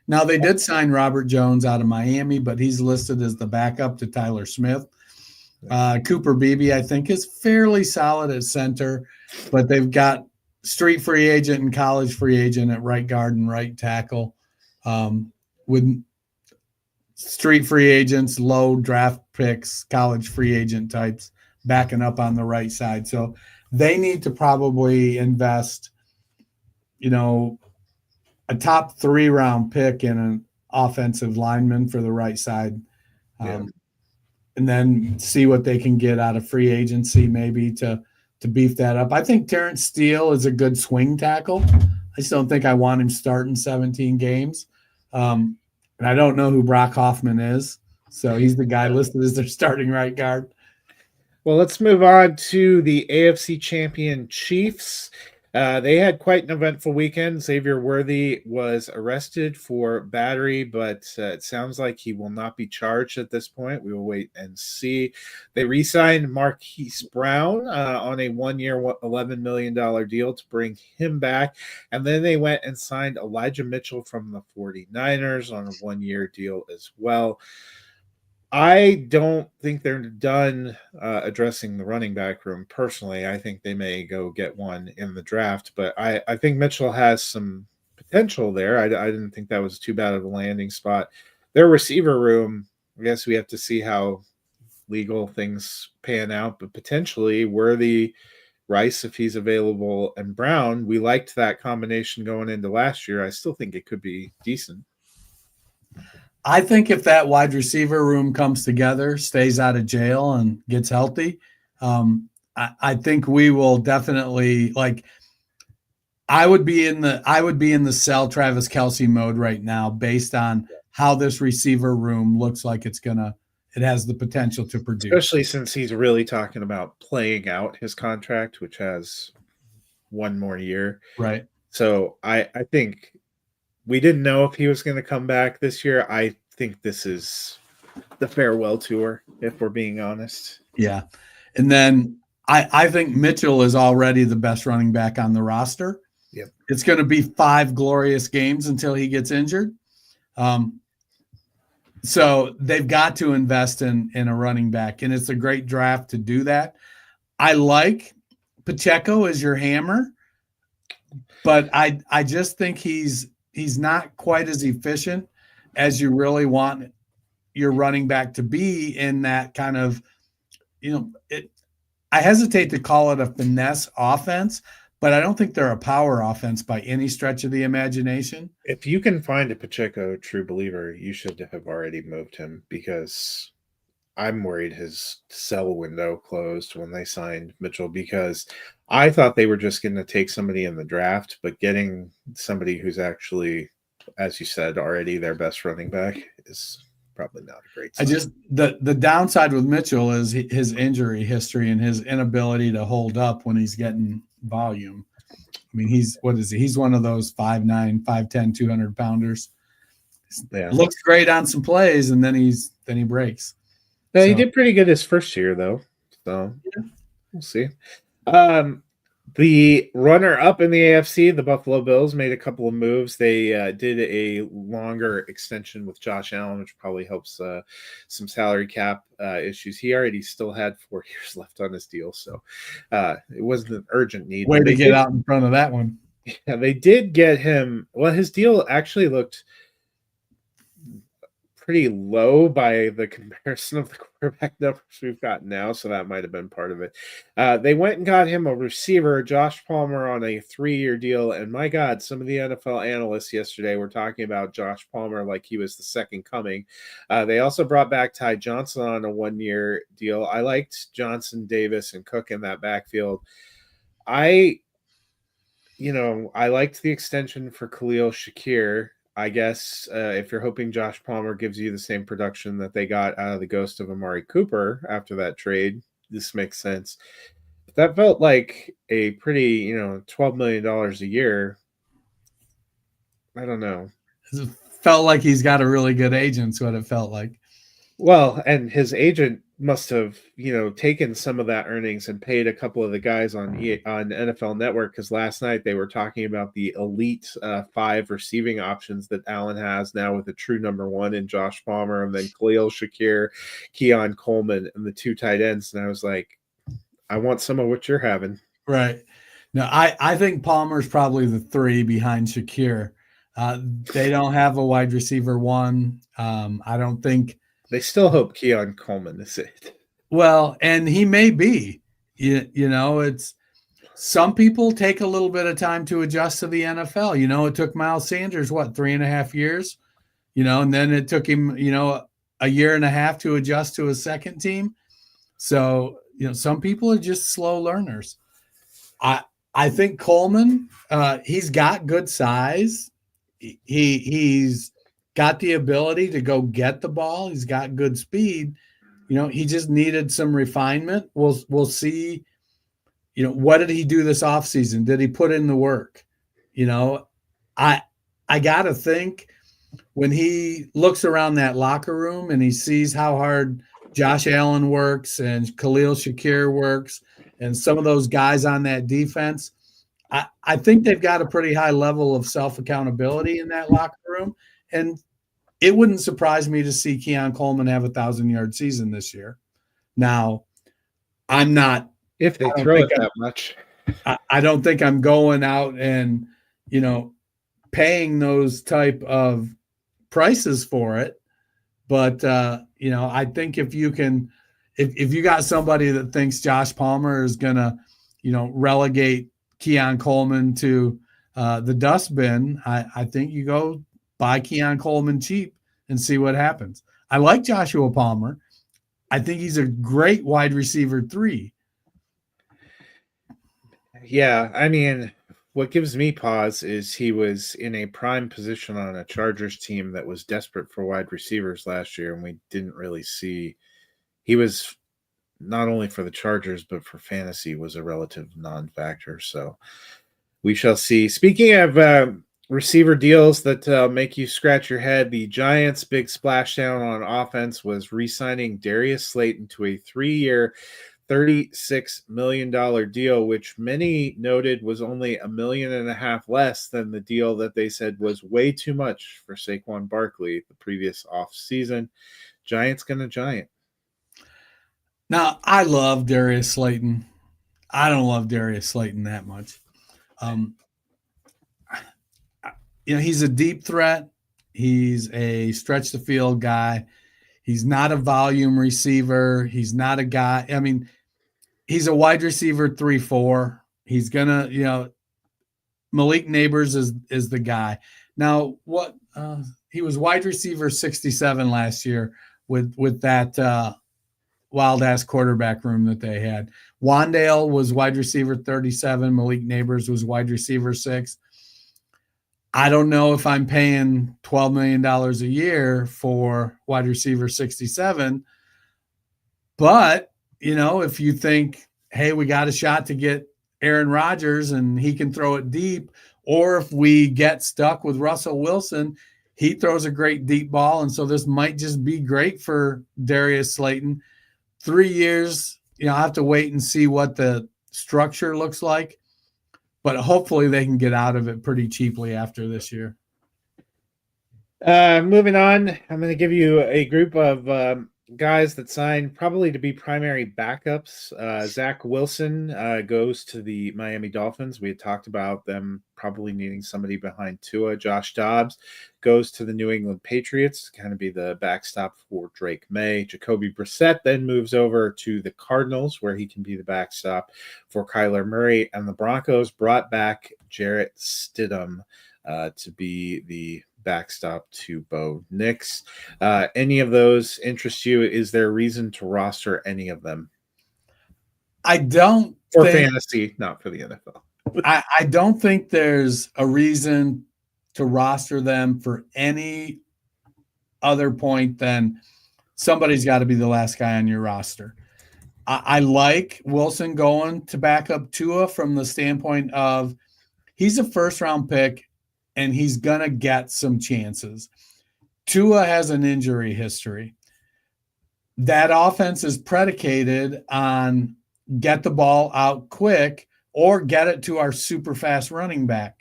Now, they did sign Robert Jones out of Miami, but he's listed as the backup to Tyler Smith. Cooper Beebe, I think, is fairly solid at center, but they've got street free agent and college free agent at right guard and right tackle. With street free agents, low draft picks, college free agent types backing up on the right side. So they need to probably invest, a top 3 round pick in an offensive lineman for the right side. And then see what they can get out of free agency, maybe to beef that up. I think Terrence Steele is a good swing tackle. I just don't think I want him starting 17 games. And I don't know who Brock Hoffman is. So he's the guy listed as their starting right guard. Well, let's move on to the AFC champion Chiefs. They had quite an eventful weekend. Xavier Worthy was arrested for battery, but it sounds like he will not be charged at this point. We will wait and see. They re-signed Marquise Brown on a 1-year, $11 million deal to bring him back. And then they went and signed Elijah Mitchell from the 49ers on a 1-year deal as well. I don't think they're done addressing the running back room. Personally, I think they may go get one in the draft, but I think Mitchell has some potential there. I didn't think that was too bad of a landing spot. Their receiver room, I guess we have to see how legal things pan out, but potentially Worthy, Rice, if he's available, and Brown, we liked that combination going into last year. I still think it could be decent. I think if that wide receiver room comes together, stays out of jail, and gets healthy, I think we will definitely I would be in the sell Travis Kelce mode right now, based on how this receiver room looks like it has the potential to produce. Especially since he's really talking about playing out his contract, which has one more year. Right. So I think we didn't know if he was going to come back this year. I think this is the farewell tour, if we're being honest. Yeah. And then I think Mitchell is already the best running back on the roster. Yep. It's going to be 5 glorious games until he gets injured. So they've got to invest in a running back, and it's a great draft to do that. I like Pacheco as your hammer, but I just think he's not quite as efficient as you really want your running back to be in that kind of, I hesitate to call it a finesse offense, but I don't think they're a power offense by any stretch of the imagination. If you can find a Pacheco true believer, you should have already moved him, because I'm worried his sell window closed when they signed Mitchell, because I thought they were just going to take somebody in the draft, but getting somebody who's actually, as you said, already their best running back is probably not a great sign. The downside with Mitchell is his injury history and his inability to hold up when he's getting volume. I mean, he's one of those 5'9", 5'10", 200 pounders. Yeah. Looks great on some plays, and then he breaks. No, he did pretty good his first year, though. So we'll see. The runner-up in the AFC, the Buffalo Bills, made a couple of moves. They did a longer extension with Josh Allen, which probably helps some salary cap issues. He already still had 4 years left on his deal, so it wasn't an urgent need. Way to get out in front of that one. Yeah, they did get him. Well, his deal actually looked pretty low by the comparison of the quarterback numbers we've got now, so that might have been part of it. They went and got him a receiver, Josh Palmer, on a 3-year deal, and my God, some of the NFL analysts yesterday were talking about Josh Palmer like he was the second coming. They also brought back Ty Johnson on a 1-year deal. I liked Johnson, Davis, and Cook in that backfield. I liked the extension for Khalil Shakir. I guess if you're hoping Josh Palmer gives you the same production that they got out of the ghost of Amari Cooper after that trade, this makes sense. But that felt like a pretty, $12 million a year. I don't know. It felt like he's got a really good agent, is what it felt like. Well, and his agent must have, taken some of that earnings and paid a couple of the guys on NFL Network, because last night they were talking about the elite 5 receiving options that Allen has now, with a true number 1 in Josh Palmer, and then Khalil Shakir, Keon Coleman, and the 2 tight ends. And I was like, I want some of what you're having. Right. No, I think Palmer's probably the 3 behind Shakir. They don't have a wide receiver 1. I don't think. They still hope Keon Coleman is it. Well, and he may be. It's some people take a little bit of time to adjust to the NFL. It took Miles Sanders 3.5 years, and then it took him, a year and a half to adjust to his second team. So, some people are just slow learners. I think Coleman, he's got good size. He's got the ability to go get the ball. He's got good speed. He just needed some refinement. We'll see what did he do this offseason? Did he put in the work? I got to think when he looks around that locker room and he sees how hard Josh Allen works and Khalil Shakir works and some of those guys on that defense, I think they've got a pretty high level of self-accountability in that locker room. And it wouldn't surprise me to see Keon Coleman have 1,000-yard season this year. Now, I'm not – if they throw it that much. I don't think I'm going out and, paying those type of prices for it. But, I think if you can – if you got somebody that thinks Josh Palmer is going to, relegate Keon Coleman to the dustbin, I think you go buy Keon Coleman cheap and see what happens. I like Joshua Palmer. I think he's a great wide receiver 3. Yeah, I mean, what gives me pause is he was in a prime position on a Chargers team that was desperate for wide receivers last year, and we didn't really see – he was not only for the Chargers, but for fantasy was a relative non-factor. So we shall see. Speaking of receiver deals that make you scratch your head, the Giants' big splashdown on offense was re-signing Darius Slayton to a 3-year, $36 million deal, which many noted was only $1.5 million less than the deal that they said was way too much for Saquon Barkley the previous offseason. Giants gonna giant. Now, I love Darius Slayton. I don't love Darius Slayton that much. He's a deep threat. He's a stretch the field guy. He's not a volume receiver. He's not a guy. I mean, he's a wide receiver 3-4. He's gonna, Malik Neighbors is the guy. Now, what he was wide receiver 67 last year with that wild ass quarterback room that they had. Wandale was wide receiver 37. Malik Neighbors was wide receiver 6. I don't know if I'm paying $12 million a year for wide receiver 67, but if you think, hey, we got a shot to get Aaron Rodgers and he can throw it deep, or if we get stuck with Russell Wilson, he throws a great deep ball. And so this might just be great for Darius Slayton. 3 years, I'll have to wait and see what the structure looks like, but hopefully they can get out of it pretty cheaply after this year. Moving on, I'm going to give you a group of guys that signed probably to be primary backups. Zach Wilson goes to the Miami Dolphins. We had talked about them probably needing somebody behind Tua. Josh Dobbs goes to the New England Patriots to kind of be the backstop for Drake May. Jacoby Brissett then moves over to the Cardinals, where he can be the backstop for Kyler Murray. And the Broncos brought back Jarrett Stidham to be the backstop to Bo Nix. Any of those interest you? Is there a reason to roster any of them? I don't. For fantasy, not for the NFL. I don't think there's a reason to roster them for any other point than somebody's got to be the last guy on your roster. I like Wilson going to back up Tua from the standpoint of he's a first-round pick and he's going to get some chances. Tua has an injury history. That offense is predicated on get the ball out quick or get it to our super fast running back.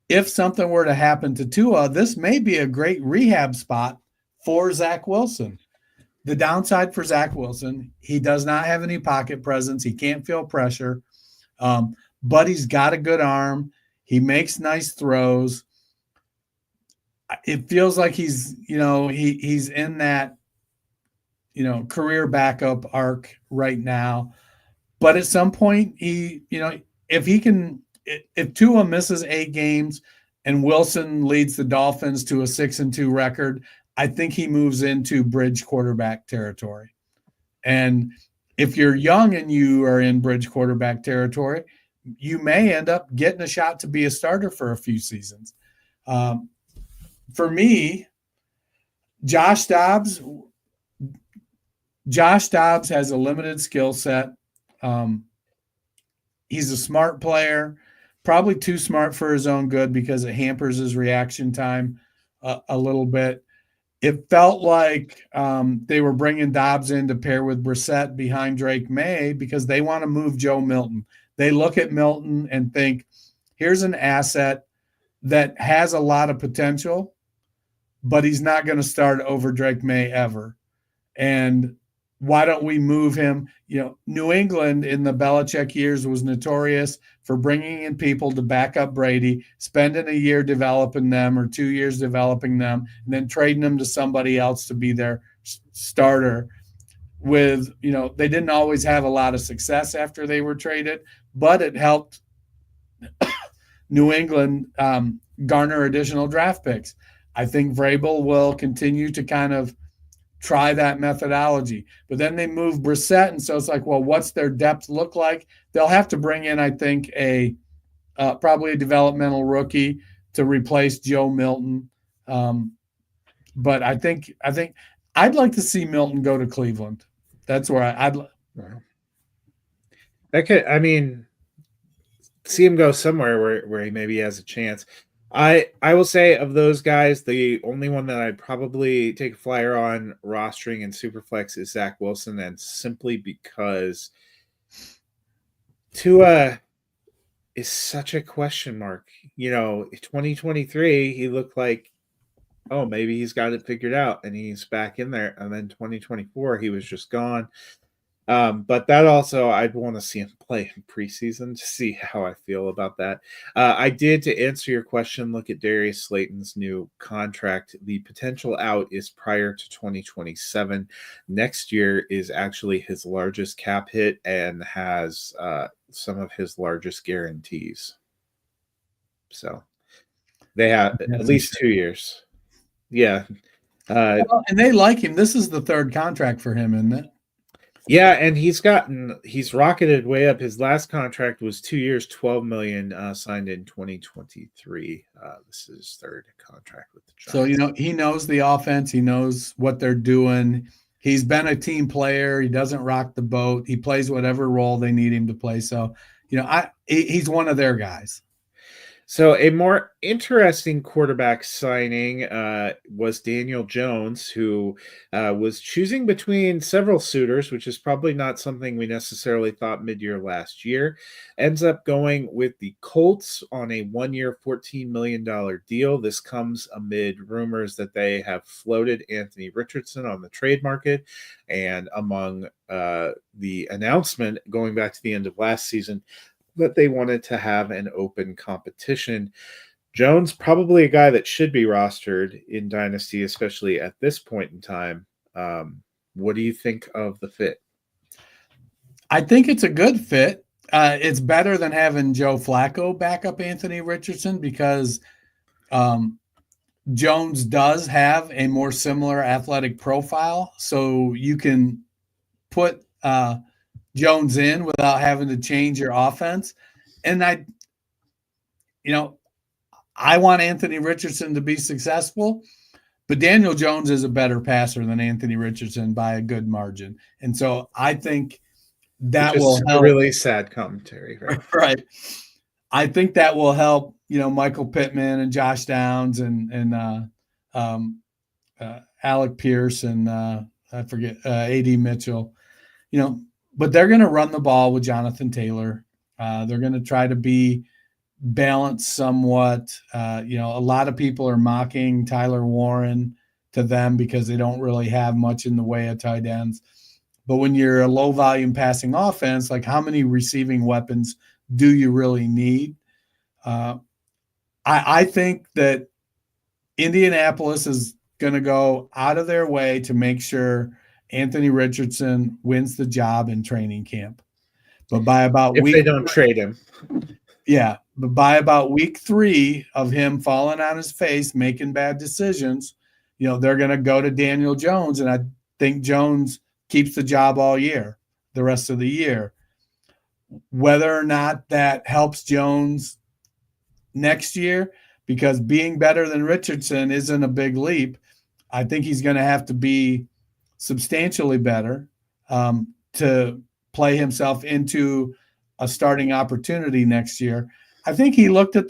If something were to happen to Tua, this may be a great rehab spot for Zach Wilson. The downside for Zach Wilson, he does not have any pocket presence. He can't feel pressure, but he's got a good arm. He makes nice throws. It feels like he's in that, career backup arc right now. But at some point, if Tua misses 8 games and Wilson leads the Dolphins to a 6-2 record, I think he moves into bridge quarterback territory. And if you're young and you are in bridge quarterback territory, you may end up getting a shot to be a starter for a few seasons. For me, Josh Dobbs has a limited skill set. He's a smart player, probably too smart for his own good because it hampers his reaction time a little bit. It felt like they were bringing Dobbs in to pair with Brissett behind Drake May because they want to move Joe Milton. They look at Milton and think, here's an asset that has a lot of potential, but he's not going to start over Drake May ever. And why don't we move him? New England in the Belichick years was notorious for bringing in people to back up Brady, spending a year developing them or 2 years developing them, and then trading them to somebody else to be their starter. They didn't always have a lot of success after they were traded, but it helped New England garner additional draft picks. I think Vrabel will continue to kind of try that methodology. But then they move Brissett, and so it's like, well, what's their depth look like? They'll have to bring in, I think, probably a developmental rookie to replace Joe Milton. But I think I'd like to see Milton go to Cleveland. That's where I'd. See him go somewhere where he maybe has a chance. I will say of those guys, the only one that I'd probably take a flyer on rostering in Superflex is Zach Wilson, and simply because Tua is such a question mark. 2023, he looked like, oh, maybe he's got it figured out, and he's back in there. And then 2024, he was just gone. But that also, I'd want to see him play in preseason to see how I feel about that. I did, to answer your question, look at Darius Slayton's new contract. The potential out is prior to 2027. Next year is actually his largest cap hit and has some of his largest guarantees. So they have at least 2 years. Yeah. And they like him. This is the third contract for him, isn't it? Yeah, and he's rocketed way up. His last contract was 2 years, $12 million, signed in 2023. This is his third contract with the Giants. So, he knows the offense. He knows what they're doing. He's been a team player. He doesn't rock the boat. He plays whatever role they need him to play. So, he's one of their guys. So a more interesting quarterback signing was Daniel Jones, who was choosing between several suitors, which is probably not something we necessarily thought mid-year last year. Ends up going with the Colts on a 1-year, $14 million deal. This comes amid rumors that they have floated Anthony Richardson on the trade market, and among the announcement going back to the end of last season that they wanted to have an open competition. Jones, probably a guy that should be rostered in Dynasty, especially at this point in time. What do you think of the fit? I think it's a good fit. It's better than having Joe Flacco back up Anthony Richardson because Jones does have a more similar athletic profile. So you can put Jones in without having to change your offense. And I want Anthony Richardson to be successful, but Daniel Jones is a better passer than Anthony Richardson by a good margin. And so I think that will help. Really sad commentary, right? Right. I think that will help, Michael Pittman and Josh Downs and Alec Pierce and I forget, A.D. Mitchell, but they're going to run the ball with Jonathan Taylor. They're going to try to be balanced somewhat. A lot of people are mocking Tyler Warren to them because they don't really have much in the way of tight ends. But when you're a low volume passing offense, like how many receiving weapons do you really need? I think that Indianapolis is going to go out of their way to make sure Anthony Richardson wins the job in training camp. But by about if they don't trade him. Yeah. But by about week 3 of him falling on his face, making bad decisions, they're going to go to Daniel Jones. And I think Jones keeps the job all year, the rest of the year. Whether or not that helps Jones next year, because being better than Richardson isn't a big leap. I think he's going to have to be substantially better to play himself into a starting opportunity next year. I think he looked at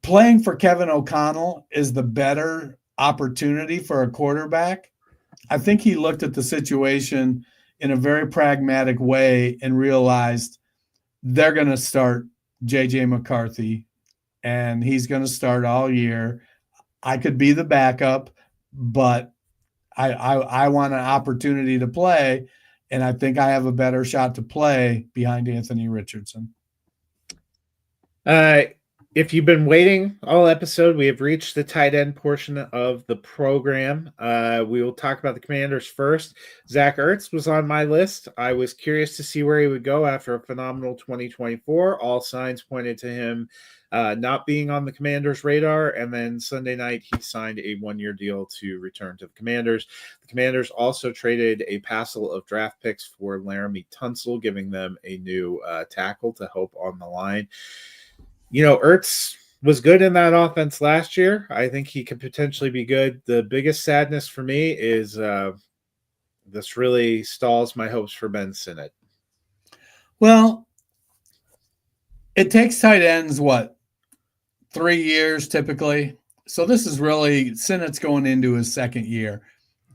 playing for Kevin O'Connell is the better opportunity for a quarterback. I think he looked at the situation in a very pragmatic way and realized they're going to start J.J. McCarthy, and he's going to start all year. I could be the backup, but I want an opportunity to play, and I think I have a better shot to play behind Anthony Richardson. If you've been waiting all episode, we have reached the tight end portion of the program. We will talk about the Commanders first. Zach Ertz was on my list. I was curious to see where he would go after a phenomenal 2024. All signs pointed to him not being on the Commanders' radar. And then Sunday night, he signed a one-year deal to return to the Commanders. The Commanders also traded a passel of draft picks for Laramie Tunsil, giving them a new tackle to help on the line. You know, Ertz was good in that offense last year. I think he could potentially be good. The biggest sadness for me is this really stalls my hopes for Ben Sinnott. Well, it takes tight ends, 3 years typically. So this is really, Sinnott's going into his second year.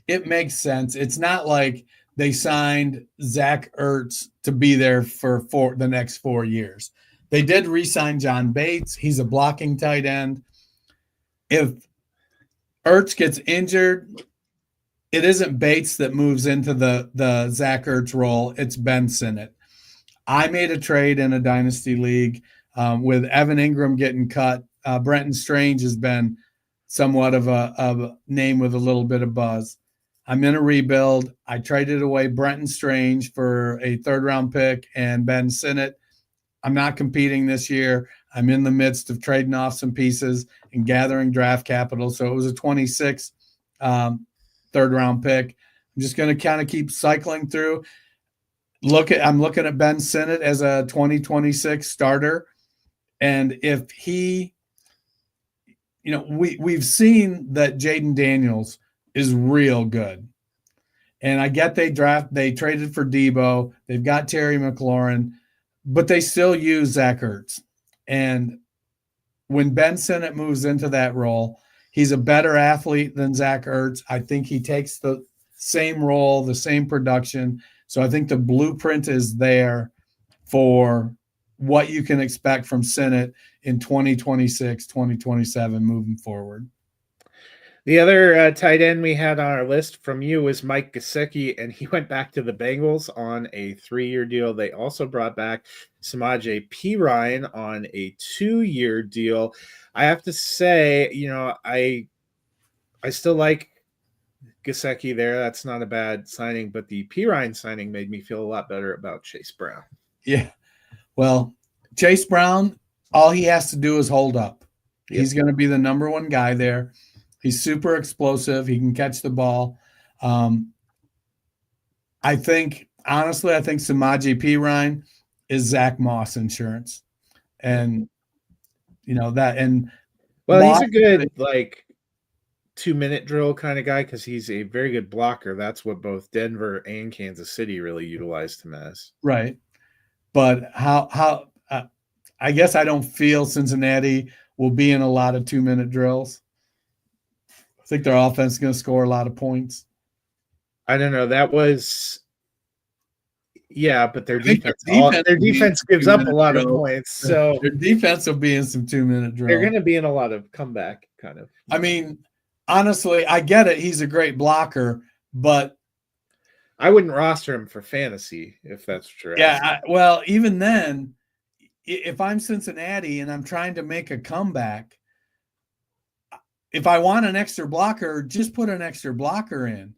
It makes sense. It's not like they signed Zach Ertz to be there for the next 4 years. They did re-sign John Bates. He's a blocking tight end. If Ertz gets injured, it isn't Bates that moves into the Zach Ertz role. It's Ben Sinnott. I made a trade in a dynasty league with Evan Ingram getting cut. Brenton Strange has been somewhat of a name with a little bit of buzz. I'm in a rebuild. I traded away Brenton Strange for a third-round pick and Ben Sinnott. I'm not competing this year. I'm in the midst of trading off some pieces and gathering draft capital. So it was a 26 third-round pick. I'm just going to kind of keep cycling through. I'm looking at Ben Sinnott as a 2026 starter. And if he, we've seen that Jaden Daniels is real good. And I get they traded for Debo. They've got Terry McLaurin. But they still use Zach Ertz. And when Ben Sinnott moves into that role, he's a better athlete than Zach Ertz. I think he takes the same role, the same production. So I think the blueprint is there for what you can expect from Sinnott in 2026, 2027 moving forward. The other tight end we had on our list from you was Mike Gesicki, and he went back to the Bengals on a 3-year deal. They also brought back Samaje Perine on a 2-year deal. I have to say, I still like Gesicki there. That's not a bad signing, but the Perine signing made me feel a lot better about Chase Brown. Yeah. Well, Chase Brown, all he has to do is hold up. Yep. He's going to be the number one guy there. He's super explosive. He can catch the ball. I think Samaje Perine is Zach Moss insurance. And, that. And well, Moss, he's a good, 2-minute drill kind of guy because he's a very good blocker. That's what both Denver and Kansas City really utilized him as. Right. But I guess I don't feel Cincinnati will be in a lot of 2-minute drills. I think their offense is going to score a lot of points. I don't know. That was, but their defense gives up a lot of points. So their defense will be in some 2-minute drills. They're going to be in a lot of comeback kind of. I mean, honestly, I get it. He's a great blocker, but I wouldn't roster him for fantasy if that's true. Yeah. Even then, if I'm Cincinnati and I'm trying to make a comeback, if I want an extra blocker, just put an extra blocker in.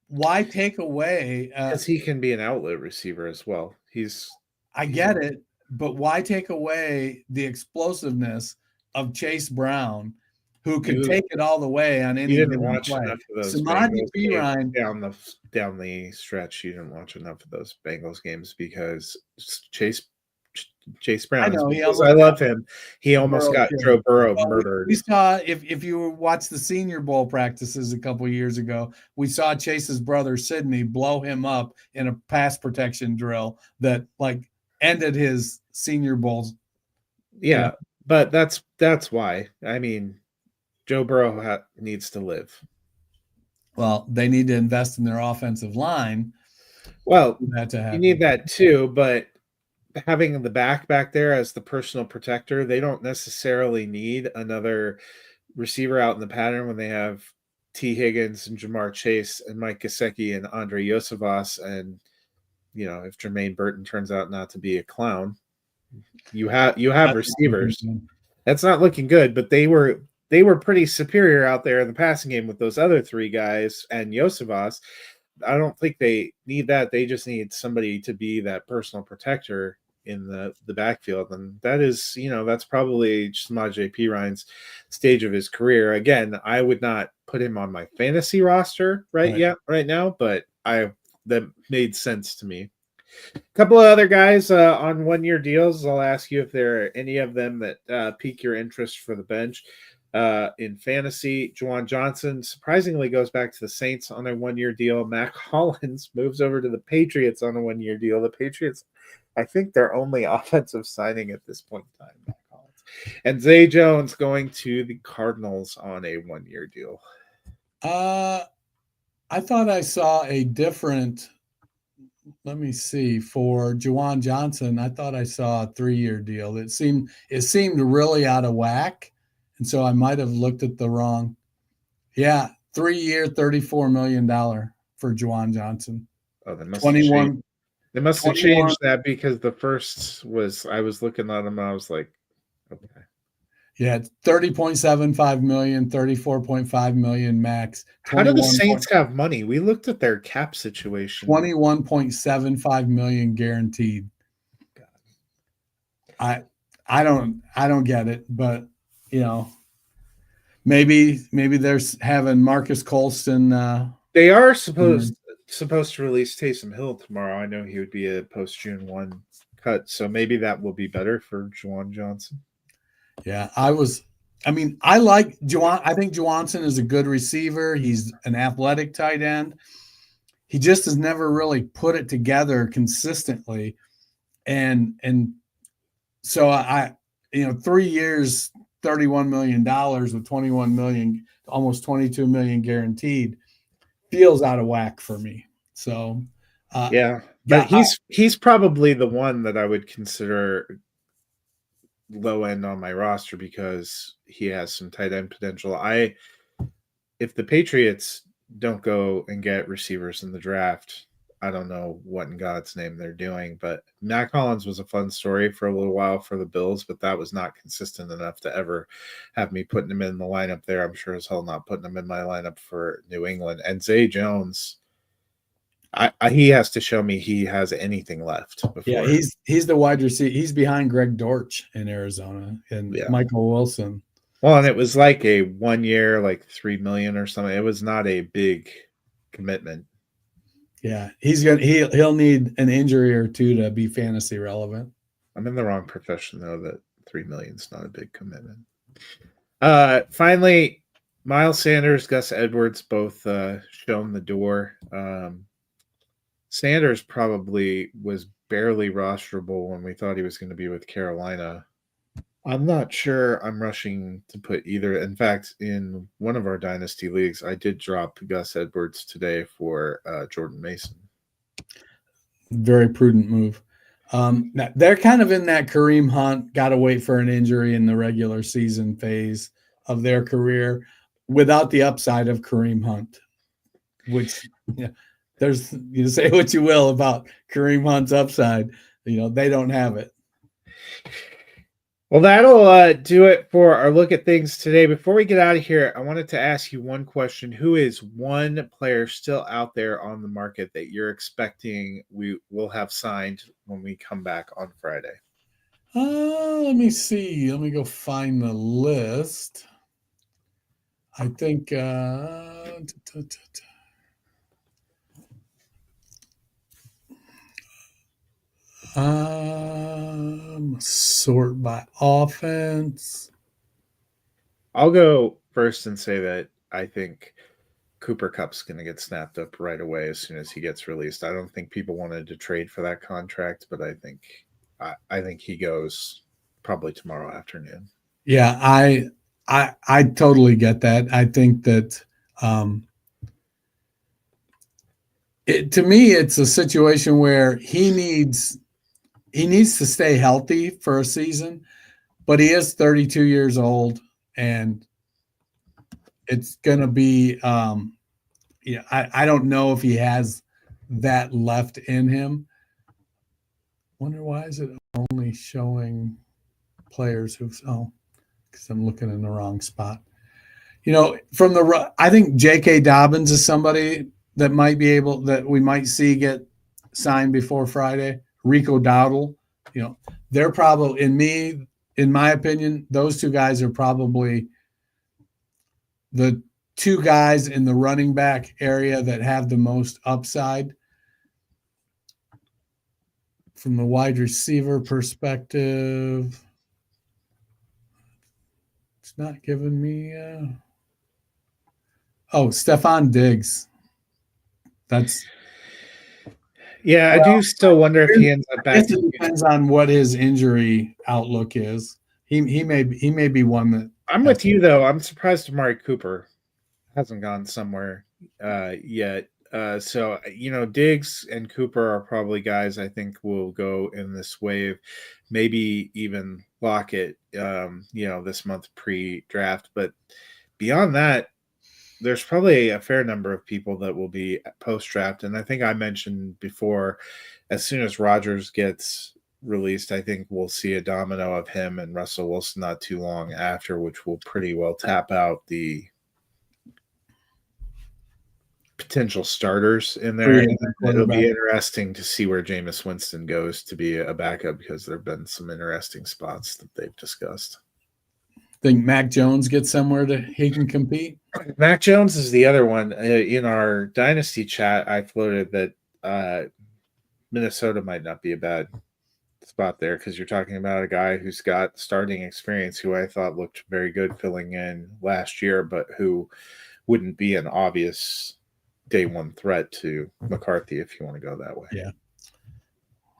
Why take away? Because he can be an outlet receiver as well. I get it, but why take away the explosiveness of Chase Brown, who could take it all the way on any given play? Enough of those Samaje Perine down the stretch. You didn't watch enough of those Bengals games because Chase Chase Brown. I know, he because almost I love got him. He almost Burrow got killed. Joe Burrow Well, murdered. we saw, if you watched the Senior Bowl practices a couple years ago, we saw Chase's brother Sidney blow him up in a pass protection drill that like ended his Senior Bowls. Yeah, but that's why. I mean, Joe Burrow needs to live. Well, they need to invest in their offensive line. Well, for that to you happen. need that too, but having the back there as the personal protector, they don't necessarily need another receiver out in the pattern when they have T. Higgins and Jamar Chase and Mike Gesicki and Andre Yosevas. And, you know, if Jermaine Burton turns out not to be a clown, you have receivers. That's not looking good, but they were pretty superior out there in the passing game with those other three guys and Yosevas. I don't think they need that. They just need somebody to be that personal protector in the backfield. And that is, you know, that's probably Samaje Perine stage of his career. Again, I would not put him on my fantasy roster right now, but that made sense to me. A couple of other guys on 1-year deals. I'll ask you if there are any of them that pique your interest for the bench. In fantasy, Juwan Johnson surprisingly goes back to the Saints on a 1-year deal. Mac Hollins moves over to the Patriots on a 1-year deal. The Patriots, I think, their only offensive signing at this point in time, Mac Hollins. And Zay Jones going to the Cardinals on a 1-year deal. I thought I saw a different. Let me see. For Juwan Johnson, I thought I saw a 3-year deal. It seemed really out of whack. And so I might have looked at the wrong. Yeah, 3-year, $34 million for Juwan Johnson. Oh, they must 21. They must have changed that because the first was, I was looking at them and I was like, okay. Yeah, 30.75 million, 34.5 million max. How do the Saints have money? We looked at their cap situation. 21.75 million guaranteed. I don't get it, but you know, maybe they're having Marcus Colston. They are supposed to release Taysom Hill tomorrow. I know he would be a post June 1 cut, so maybe that will be better for Juwan Johnson. Yeah, I like Juwan. I think Johnson is a good receiver. He's an athletic tight end. He just has never really put it together consistently. And so 3 years, $31 million with 21 million, almost 22 million guaranteed feels out of whack for me. So but he's probably the one that I would consider low end on my roster because he has some tight end potential. If the Patriots don't go and get receivers in the draft, I don't know what in God's name they're doing, but Mac Hollins was a fun story for a little while for the Bills, but that was not consistent enough to ever have me putting him in the lineup there. I'm sure as hell not putting him in my lineup for New England. And Zay Jones, he has to show me he has anything left. Yeah, he's the wide receiver. He's behind Greg Dortch in Arizona and Michael Wilson. Well, and it was like a 1 year, like $3 million or something. It was not a big commitment. Yeah, he'll need an injury or two to be fantasy relevant. I'm in the wrong profession though. That $3 million is not a big commitment. Finally, Miles Sanders, Gus Edwards, both shown the door. Sanders probably was barely rosterable when we thought he was going to be with Carolina. I'm not sure I'm rushing to put either. In fact, in one of our dynasty leagues, I did drop Gus Edwards today for Jordan Mason. Very prudent move. Now they're kind of in that Kareem Hunt, got to wait for an injury in the regular season phase of their career without the upside of Kareem Hunt, which there's, you say what you will about Kareem Hunt's upside. They don't have it. Well, that'll do it for our look at things today. Before we get out of here, I wanted to ask you one question. Who is one player still out there on the market that you're expecting we will have signed when we come back on Friday? Let me see. Let me go find the list. I think by offense. I'll go first and say that I think Cooper Kupp's going to get snapped up right away as soon as he gets released. I don't think people wanted to trade for that contract, but I think he goes probably tomorrow afternoon. Yeah, I totally get that. I think that to me, it's a situation where he needs to stay healthy for a season, but he is 32 years old, and it's going to be I don't know if he has that left in him. Wonder why is it only showing players because I'm looking in the wrong spot. I think J.K. Dobbins is somebody that might be able that we might see get signed before Friday. Rico Dowdle, they're probably in my opinion, those two guys are probably the two guys in the running back area that have the most upside. From the wide receiver perspective, it's not giving me. Stephon Diggs. I do still wonder if he ends up back. It depends on what his injury outlook is. He may be one that. I'm with you though. I'm surprised Amari Cooper hasn't gone somewhere yet. So Diggs and Cooper are probably guys I think will go in this wave, maybe even Lockett, this month pre-draft. But beyond that, there's probably a fair number of people that will be post-draft. And I think I mentioned before, as soon as Rodgers gets released, I think we'll see a domino of him and Russell Wilson not too long after, which will pretty well tap out the potential starters in there. And it'll be interesting to see where Jameis Winston goes to be a backup because there have been some interesting spots that they've discussed. Think Mac Jones gets somewhere he can compete? Mac Jones is the other one. In our Dynasty chat, I floated that Minnesota might not be a bad spot there because you're talking about a guy who's got starting experience who I thought looked very good filling in last year, but who wouldn't be an obvious day one threat to McCarthy if you want to go that way. Yeah.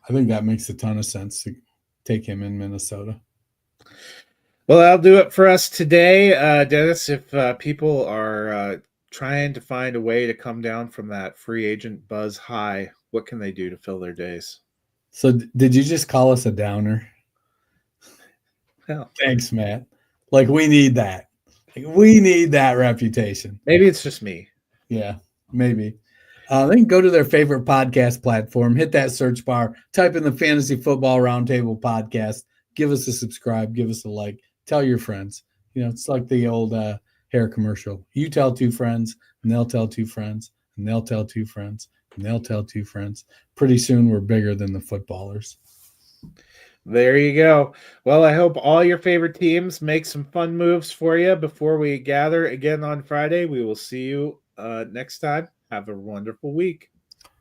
I think that makes a ton of sense to take him in Minnesota. Well, that'll do it for us today. Dennis, if people are trying to find a way to come down from that free agent buzz high, what can they do to fill their days? So did you just call us a downer? Hell. Thanks, Matt. Like, we need that. We need that reputation. Maybe it's just me. Yeah, maybe. They can go to their favorite podcast platform, hit that search bar, type in the Fantasy Football Roundtable podcast, give us a subscribe, give us a like, tell your friends. It's like the old hair commercial. You tell two friends, and they'll tell two friends, and they'll tell two friends, and they'll tell two friends. Pretty soon we're bigger than the footballers. There you go. Well, I hope all your favorite teams make some fun moves for you before we gather again on Friday. We will see you next time. Have a wonderful week.